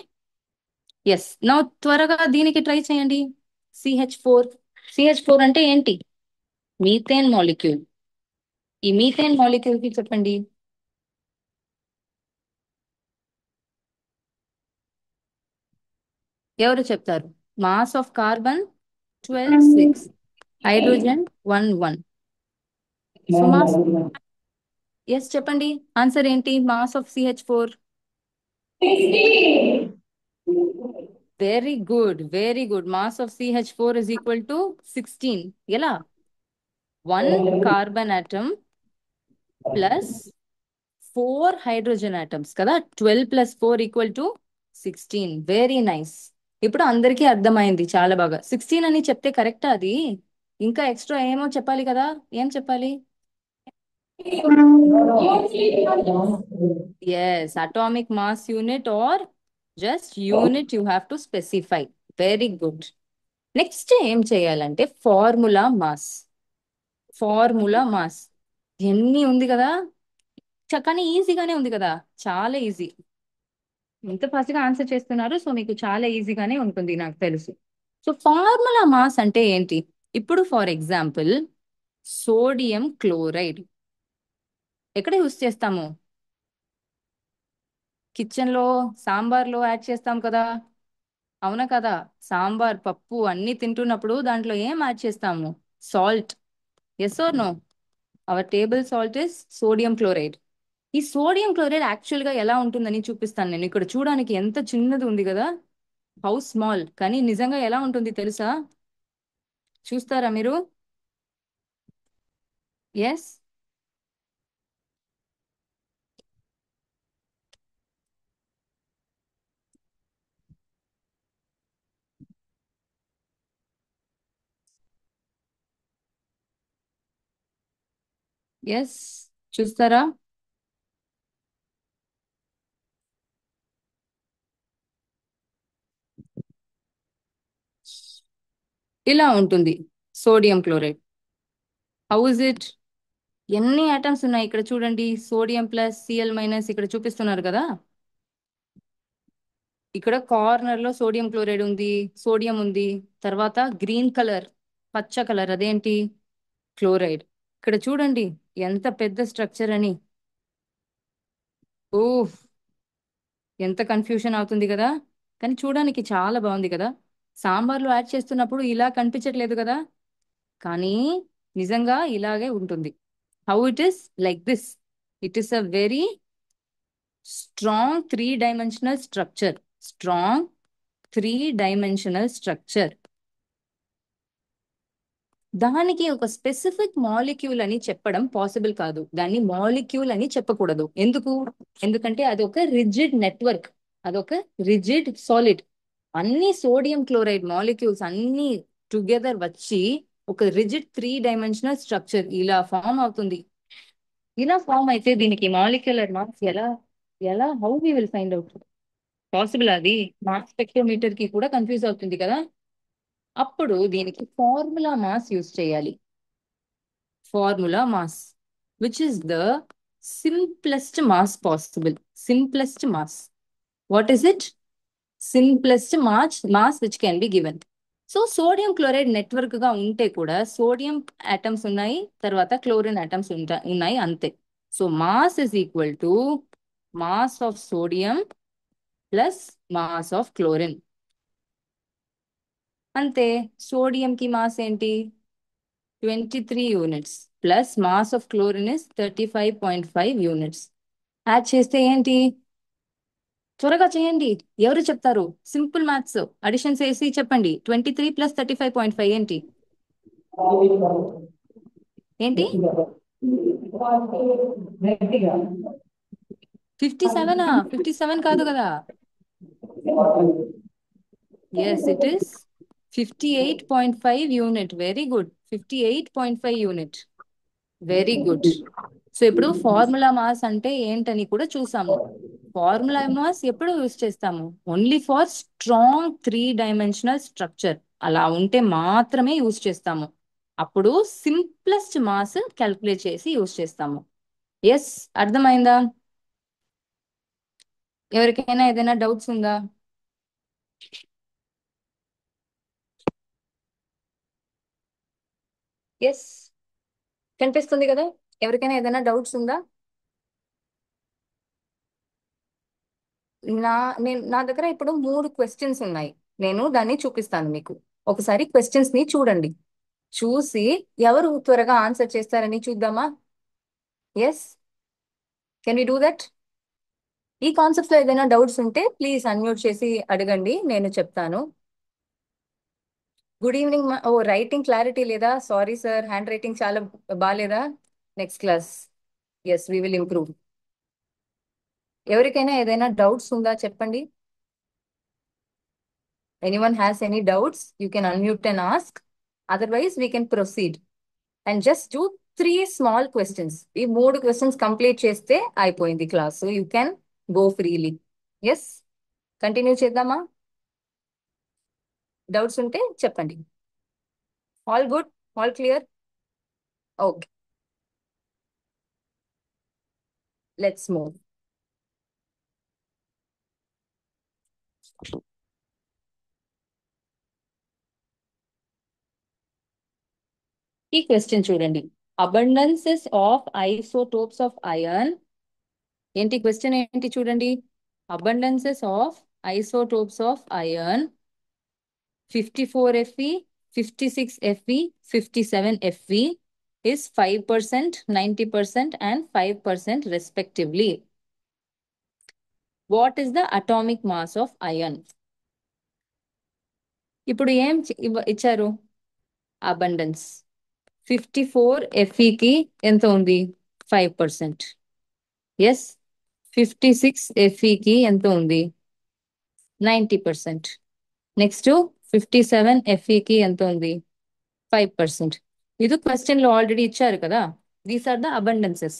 ఎస్, నా త్వరగా దీనికి ట్రై చేయండి. CH4. CH4 అంటే ఏంటి? Methane molecule. ఈ మీథేన్ మాలిక్యూల్ కి చెప్పండి. ఎవరు చెప్తారు? Mass of carbon 12 6, hydrogen 1 1. So mass, yes చెప్పండి, ఆన్సర్ ఏంటి mass of CH4? Very good, very good. Mass of CH4 is equal to 16. ఎలా? 1 carbon atom plus 4 hydrogen atoms కదా. 12 + 4 = 16. Very nice. ఇప్పుడు అందరికీ అర్థమైంది చాలా బాగా. 16 అని చెప్తే కరెక్టా అది? ఇంకా ఎక్స్ట్రా ఏమో చెప్పాలి కదా. ఏం చెప్పాలి? Yes, atomic mass unit or just unit you have to specify. Very good. Next ఏం చేయాలంటే ఫార్ములా మాస్. ఫార్ములా మాస్ ఎన్ని ఉంది కదా. కానీ ఈజీగానే ఉంది కదా, చాలా ఈజీ. ఇంత ఫాస్ట్ గా ఆన్సర్ చేస్తున్నారు, సో మీకు చాలా ఈజీగానే ఉంటుంది నాకు తెలుసు. సో ఫార్ములా మాస్ అంటే ఏంటి? ఇప్పుడు ఫర్ ఎగ్జాంపుల్ సోడియం క్లోరైడ్ ఎక్కడ యూస్ చేస్తాము? కిచెన్ లో, సాంబార్ లో యాడ్ చేస్తాం కదా, అవునా కదా? సాంబార్, పప్పు అన్ని తింటున్నప్పుడు దాంట్లో ఏం యాడ్ చేస్తాము? Salt. Yes or no? Our table salt is sodium chloride. ఈ సోడియం క్లోరైడ్ యాక్చువల్ గా ఎలా ఉంటుందని చూపిస్తాను నేను. ఇక్కడ చూడడానికి ఎంత చిన్నది ఉంది కదా, హౌ స్మాల్, కానీ నిజంగా ఎలా ఉంటుంది తెలుసా? చూస్తారా మీరు? ఎస్. ఎస్, చూస్తారా? ఇలా ఉంటుంది sodium chloride. How is it? ఎన్ని ఆటమ్స్ ఉన్నాయి ఇక్కడ చూడండి. సోడియం + Cl- ఇక్కడ చూపిస్తున్నారు కదా. ఇక్కడ కార్నర్ లో సోడియం క్లోరైడ్ ఉంది, సోడియం ఉంది. తర్వాత గ్రీన్ కలర్, పచ్చ కలర్, అదేంటి? క్లోరైడ్. ఇక్కడ చూడండి ఎంత పెద్ద స్ట్రక్చర్ అని. ఓహ్, ఎంత కన్ఫ్యూషన్ అవుతుంది కదా, కానీ చూడడానికి చాలా బాగుంది కదా. సాంబార్లో యాడ్ చేస్తున్నప్పుడు ఇలా కనిపించట్లేదు కదా, కానీ నిజంగా ఇలాగే ఉంటుంది. How it is like this. It is a very strong 3 dimensional structure. Strong 3 dimensional structure. దానికి ఒక స్పెసిఫిక్ మాలిక్యూల్ అని చెప్పడం పాసిబుల్ కాదు. దాన్ని మాలిక్యూల్ అని చెప్పకూడదు. ఎందుకు? ఎందుకంటే అది ఒక రిజిడ్ నెట్వర్క్, అదొక రిజిడ్ సాలిడ్. అన్ని సోడియం క్లోరైడ్ మాలిక్యూల్స్ అన్ని టుగెదర్ వచ్చి ఒక రిజిడ్ 3 డైమెన్షనల్ స్ట్రక్చర్ ఇలా ఫామ్ అవుతుంది. ఇలా ఫామ్ అయితే దీనికి మాలిక్యులర్ మాస్ ఎలా? ఎలా how we will find out? Possible అది? మాస్ స్పెక్ట్రోమీటర్ కి కూడా కన్ఫ్యూజ్ అవుతుంది కదా. అప్పుడు దీనికి ఫార్ములా మాస్ యూస్ చేయాలి. Formula mass which is the simplest mass possible. Simplest mass. What is it? Simplest mass which can be given. So sodium chloride network గా ఉంటే కూడా సోడియం ఆటమ్స్ ఉన్నాయి, తర్వాత క్లోరిన్ ఆటమ్స్ ఉన్నాయి, అంతే. So mass is equal to mass of sodium plus mass of chlorine. అంతే. Sodium కి mass ఏంటి? 23 units plus mass of chlorine is 35.5 units. Add చేస్తే ఏంటి? త్వరగా చేయండి. ఎవరు చెప్తారు? సింపుల్ మ్యాథ్స్, అడిషన్ చేసి చెప్పండి. 23 + 35.5 ఏంటి? ఏంటి? 57. 57 కాదు కదా. Yes, it is 58.5 unit. Very good, 58.5 unit. Very good. So ఇప్పుడు ఫార్ములా మాస్ అంటే ఏంటని కూడా చూసాము. ఫార్ములా మాస్ ఎప్పుడు యూజ్ చేస్తాము? Only for strong 3 dimensional structure. అలా ఉంటే మాత్రమే యూజ్ చేస్తాము. అప్పుడు సింప్లెస్ట్ మాస్ క్యాల్కులేట్ చేసి యూజ్ చేస్తాము. ఎస్, అర్థమైందా? ఎవరికైనా ఏదైనా డౌట్స్ ఉందా? ఎస్, కనిపిస్తుంది కదా? ఎవరికైనా ఏదైనా డౌట్స్ ఉందా? నా నా దగ్గర ఇప్పుడు 3 క్వశ్చన్స్ ఉన్నాయి. నేను దాన్ని చూపిస్తాను మీకు. ఒకసారి క్వశ్చన్స్ ని చూడండి. చూసి ఎవరు త్వరగా ఆన్సర్ చేస్తారని చూద్దామా? Yes, can we do that? ఈ కాన్సెప్ట్ లో ఏదైనా డౌట్స్ ఉంటే ప్లీజ్ అన్మ్యూట్ చేసి అడగండి, నేను చెప్తాను. Good evening. ఓ, రైటింగ్ క్లారిటీ లేదా? సారీ సార్, హ్యాండ్ రైటింగ్ చాలా బాగాలేదా? Next class yes we will improve. ఎవరికైనా ఏదైనా డౌట్స్ ఉందా చెప్పండి. Anyone has any doubts you can unmute and ask. Otherwise we can proceed and just do 3 small questions. ఈ 3 questions complete చేస్తే అయిపోయింది class. You can go freely. Yes, continue చేద్దామా? Doubts ఉంటే చెప్పండి. All good, all clear? Okay, let's move. ఈ question చూడండి. Abundances of isotopes of iron. ఏంటి question ఏంటి చూడండి. Abundances of isotopes of iron 54 Fe, 56 Fe, 57 Fe is 5%, 90% and 5% respectively. What is the atomic mass of iron? ఇప్పుడు ఏం ఇచ్చారు? Abundance 54 Fe ఎంత ఉంది? 5%. ఎస్, 56 Fe ఎంత ఉంది? 90%. నెక్స్ట్ 57 Fe ఎంత ఉంది? 5%. ఇది క్వశ్చన్ లో ఆల్రెడీ ఇచ్చారు కదా. These are the abundances.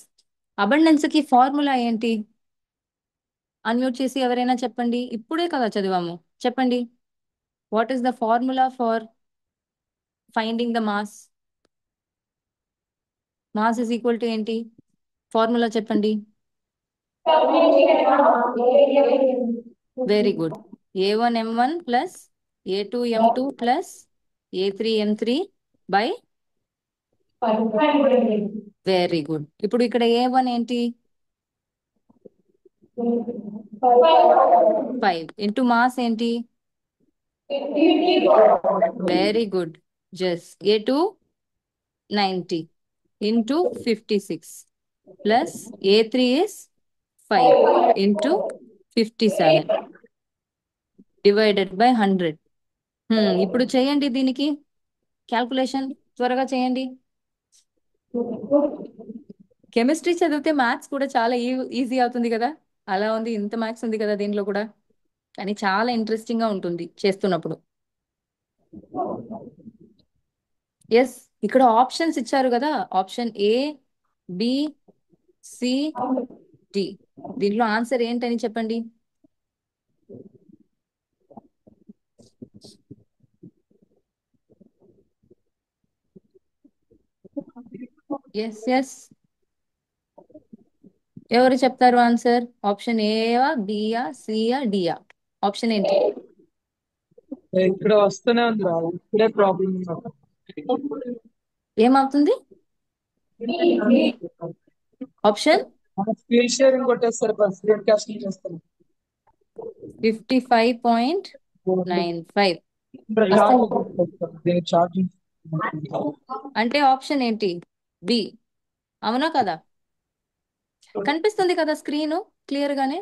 Abundance కి ఫార్ములా ఏంటి? అన్మ్యూట్ చేసి ఎవరైనా చెప్పండి. ఇప్పుడే కదా చదివాము, చెప్పండి. What is the formula for finding the mass? Mass is equal to ఏంటి? ఫార్ములా చెప్పండి. Very good. A1M1 plus A2M2 plus A3M3 by. Very good. ఇప్పుడు ఇక్కడ A1 ఏంటి? 5 ఇంటూ మాస్ ఏంటి? Very good. Just A2 90 into 56 plus A3 is 5 into 57 divided by 100. ఇప్పుడు చేయండి దీనికి calculation, త్వరగా చేయండి. కెమిస్ట్రీ చదివితే మ్యాథ్స్ కూడా చాలా ఈజీ అవుతుంది కదా. అలా ఉంది, ఇంత మ్యాథ్స్ ఉంది కదా దీనిలో కూడా, కానీ చాలా ఇంట్రెస్టింగ్ గా ఉంటుంది చేస్తున్నప్పుడు. ఎస్, ఇక్కడ ఆప్షన్స్ ఇచ్చారు కదా. Option A, B, C, D. దీంట్లో ఆన్సర్ ఏంటని చెప్పండి. ఎస్ ఎస్, ఎవరు చెప్తారు ఆన్సర్? ఆప్షన్ ఏయా, బియా, సియా, డియా? ఆప్షన్ ఏంటి? ఇక్కడ వస్తూనే ఉంది రా, ఇప్పుడే ప్రాబ్లం ఏమవుతుంది? ఆప్షన్ స్క్రీన్ షేరింగ్ కొట్టేస్తారు, స్క్రీన్ కాస్టింగ్ చేస్తారు. 55.95 దీని ఛార్జింగ్ అంటే ఆప్షన్ ఏంటి? బి, అవునా కదా? కనిపిస్తుంది కదా స్క్రీను క్లియర్ గానే.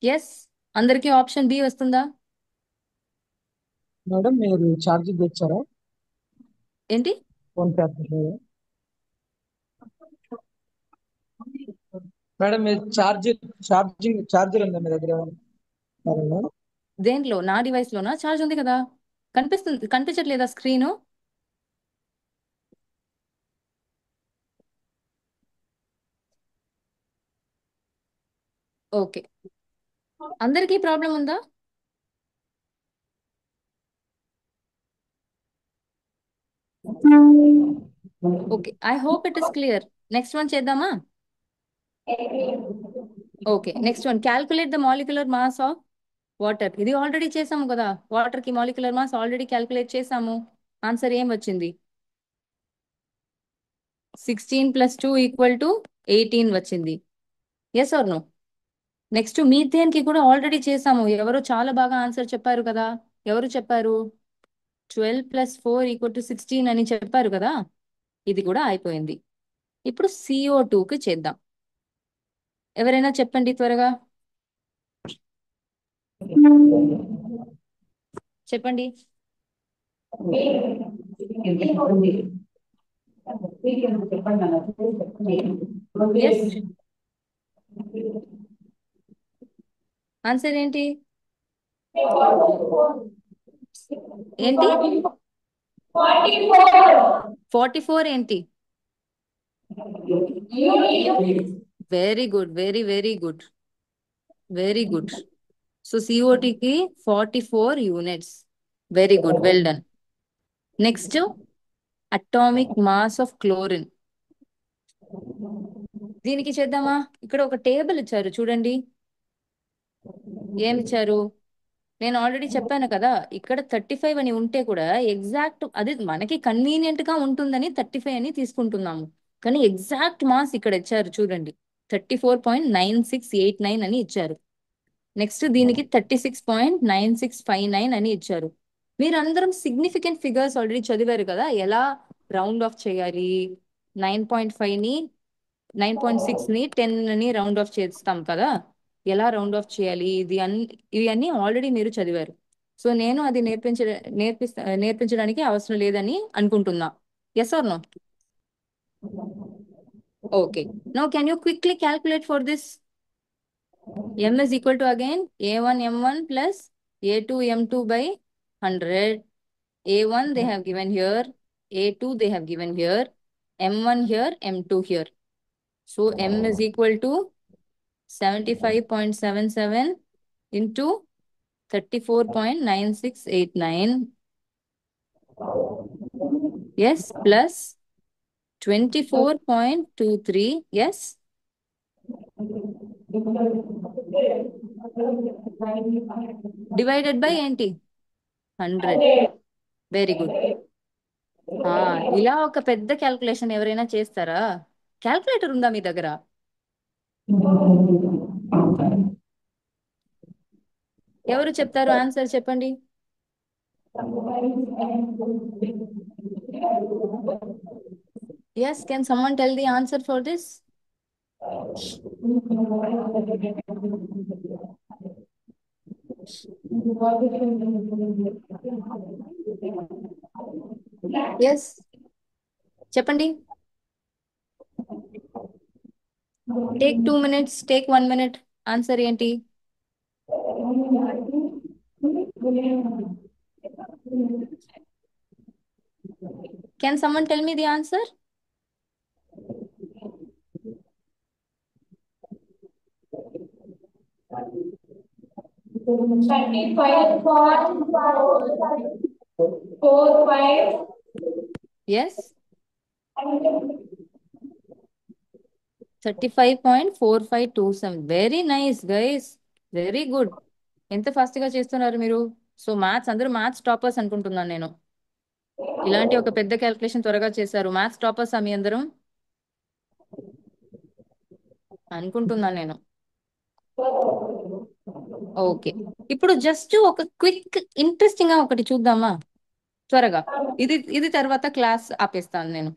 ఎస్, అందరికీ ఆప్షన్ బి వస్తుందా? మేడం మీరు ఛార్జింగ్ తెచ్చారా? ఏంటి? ఫోన్ పే మేడం మీరు ఛార్జర్ ఉందా మీ దగ్గర? దేంట్లో? నా డివైస్ లోనా? ఛార్జ్ ఉంది కదా. కనిపిస్తుంది, కనిపించట్లేదా స్క్రీను? ఓకే, అందరికీ ప్రాబ్లం ఉందా? Okay, I hope it is clear. Next one చేద్దామా? Okay, next one, calculate the molecular mass of water. ఇది ఆల్రెడీ చేసాము కదా, వాటర్ కి మాలిక్యులర్ మాస్ ఆల్రెడీ క్యాల్కులేట్ చేసాము. ఆన్సర్ ఏం వచ్చింది? 16 + 2 = 18 వచ్చింది. Yes or no? Next methane కి కూడా ఆల్రెడీ చేసాము. ఎవరు చాలా బాగా ఆన్సర్ చెప్పారు కదా, ఎవరు చెప్పారు? 12 + 4 = 16 అని చెప్పారు కదా. ఇది కూడా అయిపోయింది. ఇప్పుడు CO2కి చేద్దాం. ఎవరైనా చెప్పండి త్వరగా, చెప్పండి. ఎస్, ఆన్సర్ ఏంటి? ఏంటి? 44 ఏంటి? Very good, very very good, very good. So సిఓటికి 44 units. Very good, well done. Next, atomic mass of chlorine. దీనికి చేద్దామా? ఇక్కడ ఒక టేబుల్ ఇచ్చారు చూడండి. ఏమి ఇచ్చారు? నేను ఆల్రెడీ చెప్పాను కదా, ఇక్కడ 35 అని ఉంటే కూడా ఎగ్జాక్ట్ అది మనకి కన్వీనియంట్ గా ఉంటుందని 35 అని తీసుకుంటున్నాము. కానీ ఎగ్జాక్ట్ మాస్ ఇక్కడ ఇచ్చారు చూడండి, 34.9689 అని ఇచ్చారు. నెక్స్ట్ దీనికి 36.9659 అని ఇచ్చారు. మీరందరం సిగ్నిఫికెంట్ ఫిగర్స్ ఆల్రెడీ చదివారు కదా, ఎలా రౌండ్ ఆఫ్ చేయాలి. 9.5 ని 9.6 ని 10 అని రౌండ్ ఆఫ్ చేస్తాం కదా, ఎలా రౌండ్ ఆఫ్ చేయాలి, ఇవి అన్ని ఆల్రెడీ మీరు చదివారు. సో నేను అది నేర్పించడానికి అవసరం లేదని అనుకుంటున్నా. Yes or no? Okay, now can you quickly calculate for this? M is equal to again A1 M1 plus A2 M2 by 100. A1 they have given here, A2 they have given here, M1 here, M2 here. So M is equal to 75.77 into 34.9689. Yes, plus 24.23. Yes, divided by ఏంటి? 100. Very good. ఇలా ఒక పెద్ద calculation ఎవరైనా చేస్తారా? Calculator ఉందా మీ దగ్గర? ఎవరు చెప్తారు? ఆన్సర్ చెప్పండి. Yes, can someone tell the answer for this? Yes, చెప్పండి. Take 2 minutes, take 1 minute. Answer ఏంటి? Can someone tell me the answer? Yes, 35.4527. Very nice guys, very good. ఎంత ఫాస్ట్ గా చేస్తున్నారు మీరు. సో అందరూ మ్యాథ్స్ టాపర్స్ అనుకుంటున్నాను నేను. ఇలాంటి ఒక పెద్ద క్యాల్కులేషన్ త్వరగా చేశారు. మ్యాథ్స్ టాపర్స్ మీ అందరం అనుకుంటున్నాను నేను. ఓకే, ఇప్పుడు జస్ట్ ఒక క్విక్ ఇంట్రెస్టింగ్ గా ఒకటి చూద్దామా త్వరగా? ఇది తర్వాత క్లాస్ ఆపేస్తాను నేను,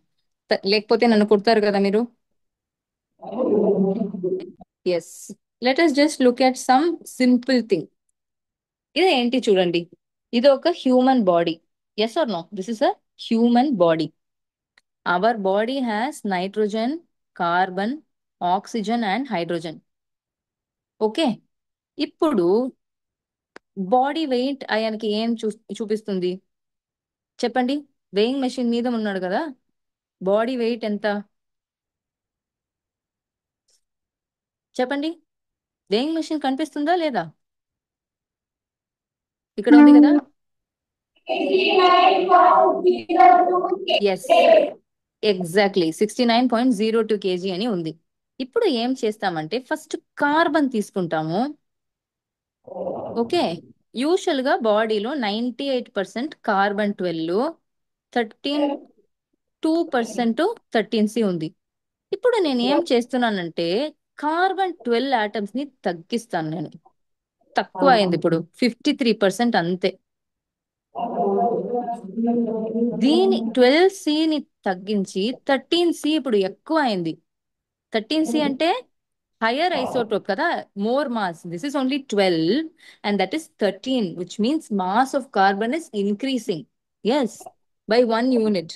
లేకపోతే నన్ను కొడతారు కదా మీరు. Yes, let us just look at some simple thing. ఇది ఏంటి చూడండి, ఇది ఒక human body. Yes or no? This is a human body. Our body has nitrogen, carbon, oxygen and hydrogen. Okay, ఇప్పుడు బాడీ వెయిట్ ఆయనకి ఏం చూపిస్తుంది చెప్పండి? వెయింగ్ మెషిన్ మీద ఉన్నాడు కదా, బాడీ వెయిట్ ఎంత చెప్పండి? వేయింగ్ మెషిన్ కనిపిస్తుందా లేదా? ఇక్కడ ఉంది కదా. ఎస్, ఎగ్జాక్ట్లీ 69.02 kg అని ఉంది. ఇప్పుడు ఏం చేస్తామంటే ఫస్ట్ కార్బన్ తీసుకుంటాము. ఓకే, యూజువల్ గా బాడీలో 98% కార్బన్ 12, 2% 13C ఉంది. ఇప్పుడు నేను ఏం చేస్తున్నానంటే కార్బన్ 12 ఆటమ్స్ ని తగ్గిస్తాను నేను. తక్కువ అయింది ఇప్పుడు 53% అంతే. దీని 12C తగ్గించి 13C ఇప్పుడు ఎక్కువ అయింది. 13C అంటే higher isotope కదా, more mass. This is only 12 and that is 13, which means mass of carbon is increasing. Yes, by 1 unit.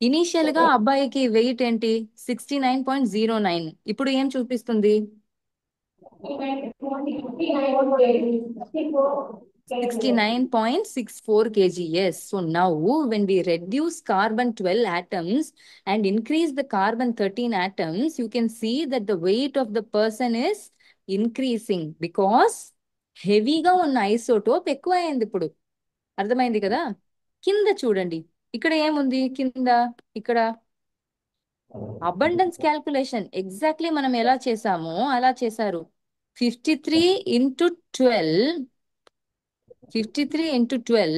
Initial గా అబ్బాయికి వెయిట్ ఏంటి? 69.09. ఇప్పుడు ఏం చూపిస్తుంది? 69.64 kg. Yes. So now when we reduce carbon 12 atoms and increase the carbon 13 atoms, you can see that the weight of the person is increasing because హెవీగా ఉన్న isotope ఎక్కువ అయింది ఇప్పుడు. అర్థమైంది కదా? కింద చూడండి, ఇక్కడ ఏముంది కింద? ఇక్కడ అబండెన్స్ క్యాల్కులేషన్ ఎగ్జాక్ట్లీ మనం ఎలా చేసామో అలా చేశారు. 53 into 12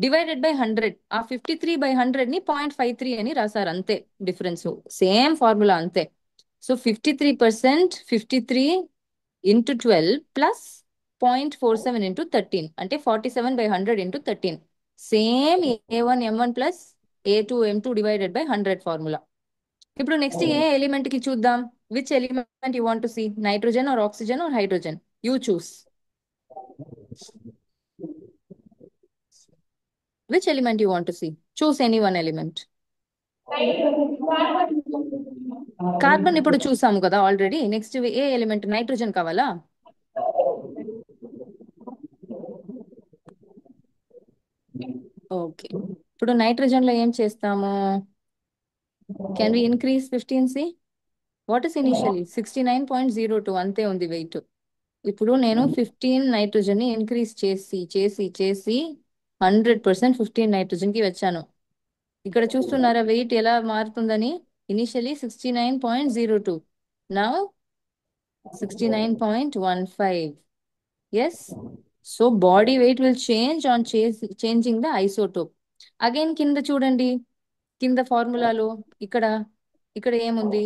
డివైడెడ్ బై 100. ఆ 53/100 ని 0.53 అని రాశారు, అంతే డిఫరెన్స్. సేమ్ ఫార్ములా అంతే. సో 53%, 53 into 12 ప్లస్ 0.47 into 13 అంటే 47/100 into 13. Same A1M1 plus A2M2 divided by 100 formula. ఇప్పుడు నెక్స్ట్ ఏ ఎలిమెంట్ కి చూద్దాం. Which element you want to see? Nitrogen or oxygen or hydrogen? You choose. Which element you want to see? Choose any one element. Carbon ఇప్పుడు చూసాము కదా already. Next ఏ element? Nitrogen కావాలా? Okay, ఇప్పుడు nitrogen లో ఏం చేస్తాము? Can we increase 15C? What is initially 69.02 అంతే ఉంది వెయిట్. ఇప్పుడు నేను 15 నైట్రోజన్ ని ఇంక్రీజ్ చేసి చేసి చేసి 100% 15 నైట్రోజన్ కి వచ్చాను. ఇక్కడ చూస్తున్నారా వెయిట్ ఎలా మారుతుందని? Initially 69.02, now 69.15. Yes, so body weight will change on changing the isotope. Again కింద చూడండి, కింద ఫార్ములాలో ఇక్కడ ఇక్కడ ఏముంది?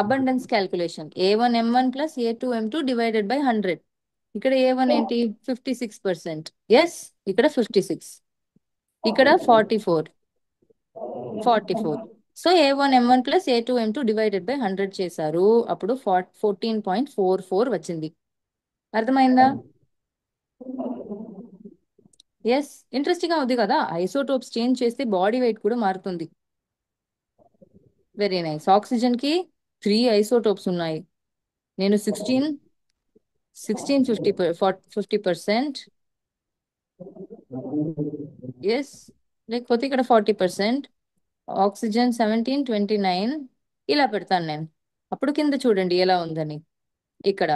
Abundance calculation A1M1 plus A2M2 divided by 100. ఇక్కడ A1 ఏంటి? 56%. ఎస్, ఇక్కడ 56, ఇక్కడ 44. So A1M1 plus A2M2 divided by 100 చేశారు, అప్పుడు 14.44 వచ్చింది. అర్థమైందా? ఎస్, ఇంట్రెస్టింగ్ గా ఉంది కదా. ఐసోటోప్స్ చేంజ్ చేస్తే బాడీ వెయిట్ కూడా మారుతుంది. Very nice. ఆక్సిజన్ కి 3 ఐసోటోప్స్ ఉన్నాయి. నేను 50%. ఎస్, లేకపోతే ఇక్కడ 40%. ఆక్సిజన్ 17, 29 ఇలా పెడతాను నేను. అప్పుడు కింద చూడండి ఎలా ఉందని. ఇక్కడ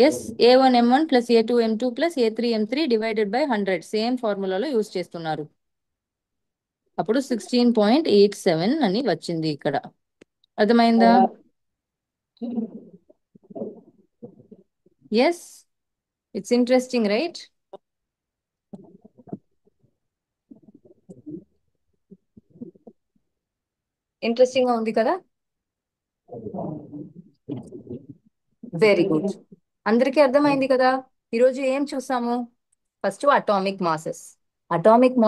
yes, A1M1 plus A2M2 plus A3M3 divided by 100 same ఫార్ములాలో యూజ్ చేస్తున్నారు. అప్పుడు 16.87 అని వచ్చింది ఇక్కడ. అర్థమైందా? Yes, it's interesting right? Interesting గా ఉంది కదా. వెరీ గుడ్, అందరికీ అర్థమైంది కదా. ఈరోజు ఏం చూసాము? First atomic masses. Atomic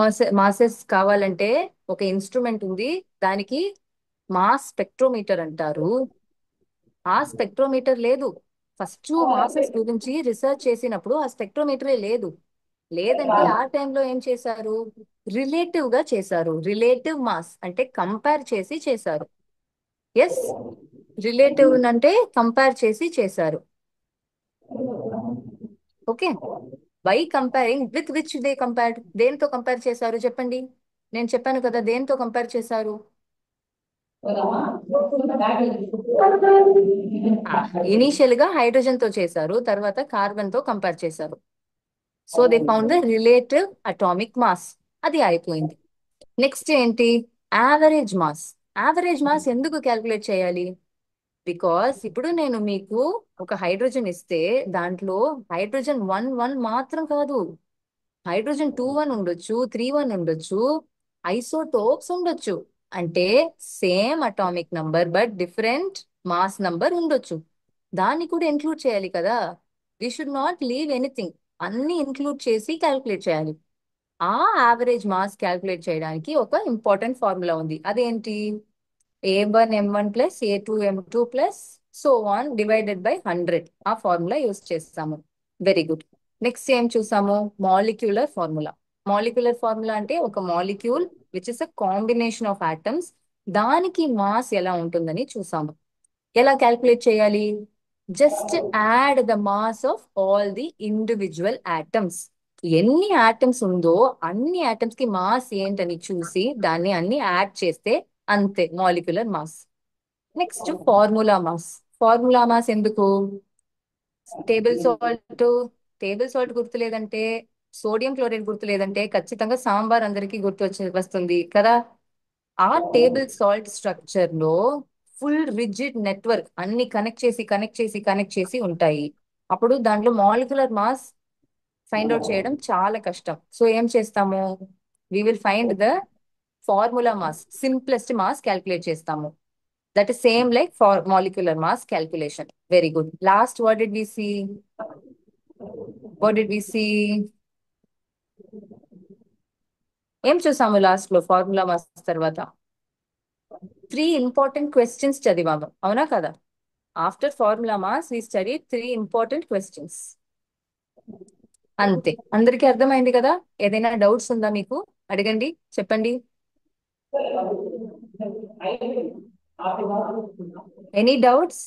masses కావాలంటే ఒక ఇన్స్ట్రుమెంట్ ఉంది, దానికి మాస్ స్పెక్ట్రోమీటర్ అంటారు. ఆ స్పెక్ట్రోమీటర్ లేదు. ఫస్ట్ మాసెస్ గురించి రీసెర్చ్ చేసినప్పుడు ఆ స్పెక్ట్రోమీటరే లేదు. లేదంటే ఆ టైంలో ఏం చేశారు? రిలేటివ్ గా చేశారు. రిలేటివ్ మాస్ అంటే కంపేర్ చేసి చేశారు. ఎస్, రిలేటివ్ అంటే కంపేర్ చేసి చేశారు. Okay, by comparing with which they compared. దేంతో కంపేర్ చేశారు చెప్పండి? నేను చెప్పాను కదా దేంతో కంపేర్ చేశారు. ఇనీషియల్ గా హైడ్రోజన్ తో చేశారు, తర్వాత కార్బన్ తో కంపేర్ చేశారు. So they found the relative atomic mass. అది అయిపోయింది. నెక్స్ట్ ఏంటి? Average mass. యావరేజ్ మాస్ ఎందుకు క్యాల్కులేట్ చేయాలి? బికాస్ ఇప్పుడు నేను మీకు ఒక హైడ్రోజన్ ఇస్తే దాంట్లో హైడ్రోజన్ 1 1 మాత్రం కాదు, హైడ్రోజన్ 2 1 ఉండొచ్చు, 3 1 ఉండొచ్చు, ఐసోటోప్స్ ఉండొచ్చు. అంటే same atomic number but different mass number ఉండొచ్చు. దాన్ని కూడా ఇంక్లూడ్ చేయాలి కదా. We should not leave anything. అన్ని ఇంక్లూడ్ చేసి క్యాల్కులేట్ చేయాలి. ఆ యావరేజ్ మాస్ క్యాల్కులేట్ చేయడానికి ఒక ఇంపార్టెంట్ ఫార్ములా ఉంది. అదేంటి? A1 M1 plus A2 M2 plus so on divided by 100. ఆ ఫార్ములా యూస్ చేస్తాము. Very good. నెక్స్ట్ ఏం చూసాము? Molecular formula. మాలిక్యులర్ ఫార్ములా అంటే ఒక molecule which is a combination of atoms, దానికి మాస్ ఎలా ఉంటుందని చూసాము. ఎలా క్యాల్కులేట్ చేయాలి? Just add the mass of all the individual atoms. ఎన్ని ఆటమ్స్ ఉందో అన్ని ఆటమ్స్ కి మాస్ ఏంటని చూసి దాన్ని అన్ని యాడ్ చేస్తే అంతే molecular mass. Next formula mass. Formula mass ఎందుకు? Table salt. టేబుల్ సాల్ట్ గుర్తులేదంటే, సోడియం క్లోరైడ్ గుర్తులేదంటే ఖచ్చితంగా సాంబార్ అందరికీ వస్తుంది కదా. ఆ టేబుల్ సాల్ట్ స్ట్రక్చర్ లో ఫుల్ రిజిడ్ నెట్వర్క్ అన్ని కనెక్ట్ చేసి ఉంటాయి. అప్పుడు దాంట్లో మాలిక్యులర్ మాస్ ఫైండ్ అవుట్ చేయడం చాలా కష్టం. సో ఏం చేస్తాము? We will find the formula mass, simplest mass calculate చేస్తాము. That is same like for molecular mass calculation. Very good. Last what did we see? What did we see? ఏం చూసాము last లో formula mass తర్వాత? 3 important questions చదివాము, అవునా కదా? After formula mass వి study 3 important questions. అంతే. అందరికీ అర్థమైంది కదా? ఏదైనా డౌట్స్ ఉందా మీకు? అడగండి, చెప్పండి. Any doubts?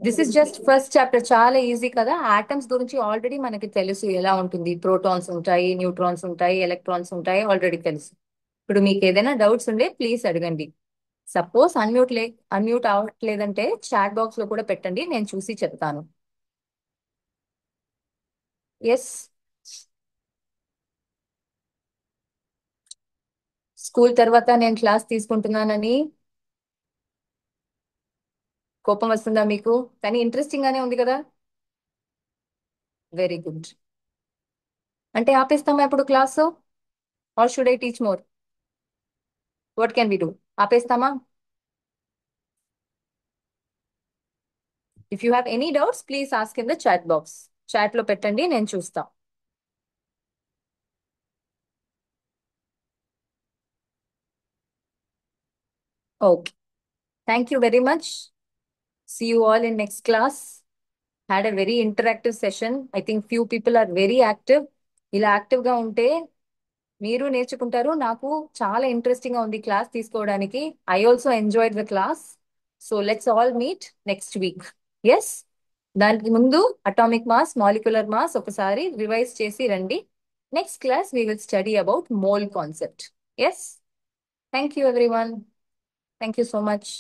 This is just first chapter. చాలా ఈజీ కదా. ఆటమ్స్ గురించి ఆల్రెడీ మనకి తెలుసు ఎలా ఉంటుంది. ప్రోటాన్స్ ఉంటాయి, న్యూట్రాన్స్ ఉంటాయి, ఎలక్ట్రాన్స్ ఉంటాయి, ఆల్రెడీ తెలుసు. ఇప్పుడు మీకు ఏదైనా డౌట్స్ ఉంటే ప్లీజ్ అడగండి. సపోజ్ అన్మ్యూట్ అవ్వట్లేదంటే చాట్ బాక్స్ లో కూడా పెట్టండి, నేను చూసి చెప్తాను. ఎస్. స్కూల్ తర్వాత నేను క్లాస్ తీసుకుంటున్నానని కోపం వస్తుందా మీకు? కానీ ఇంట్రెస్టింగ్ గానే ఉంది కదా. Very good. అంటే ఆపేస్తామా ఇప్పుడు class? Or should I teach more? What can we do? ఆపేస్తామా? If you have any doubts please ask in the chat box. Chat లో పెట్టండి, నేను చూస్తా. Okay. Thank you very much. See you all in next class. Had a very interactive session. I think few people are very active. ఇలా active గా ఉంటే మీరు నేర్చుకుంటారు. నాకు చాలా ఇంట్రెస్టింగ్ గా ఉంది క్లాస్ తీసుకోవడానికి. I also enjoyed the class. So let's all meet next week. Yes. దానికి ముందు అటామిక్ మాస్, మాలిక్యులర్ మాస్ ఒకసారి రివైజ్ చేసి రండి. Next class we will study about mole concept. Yes. Thank you everyone. Thank you so much.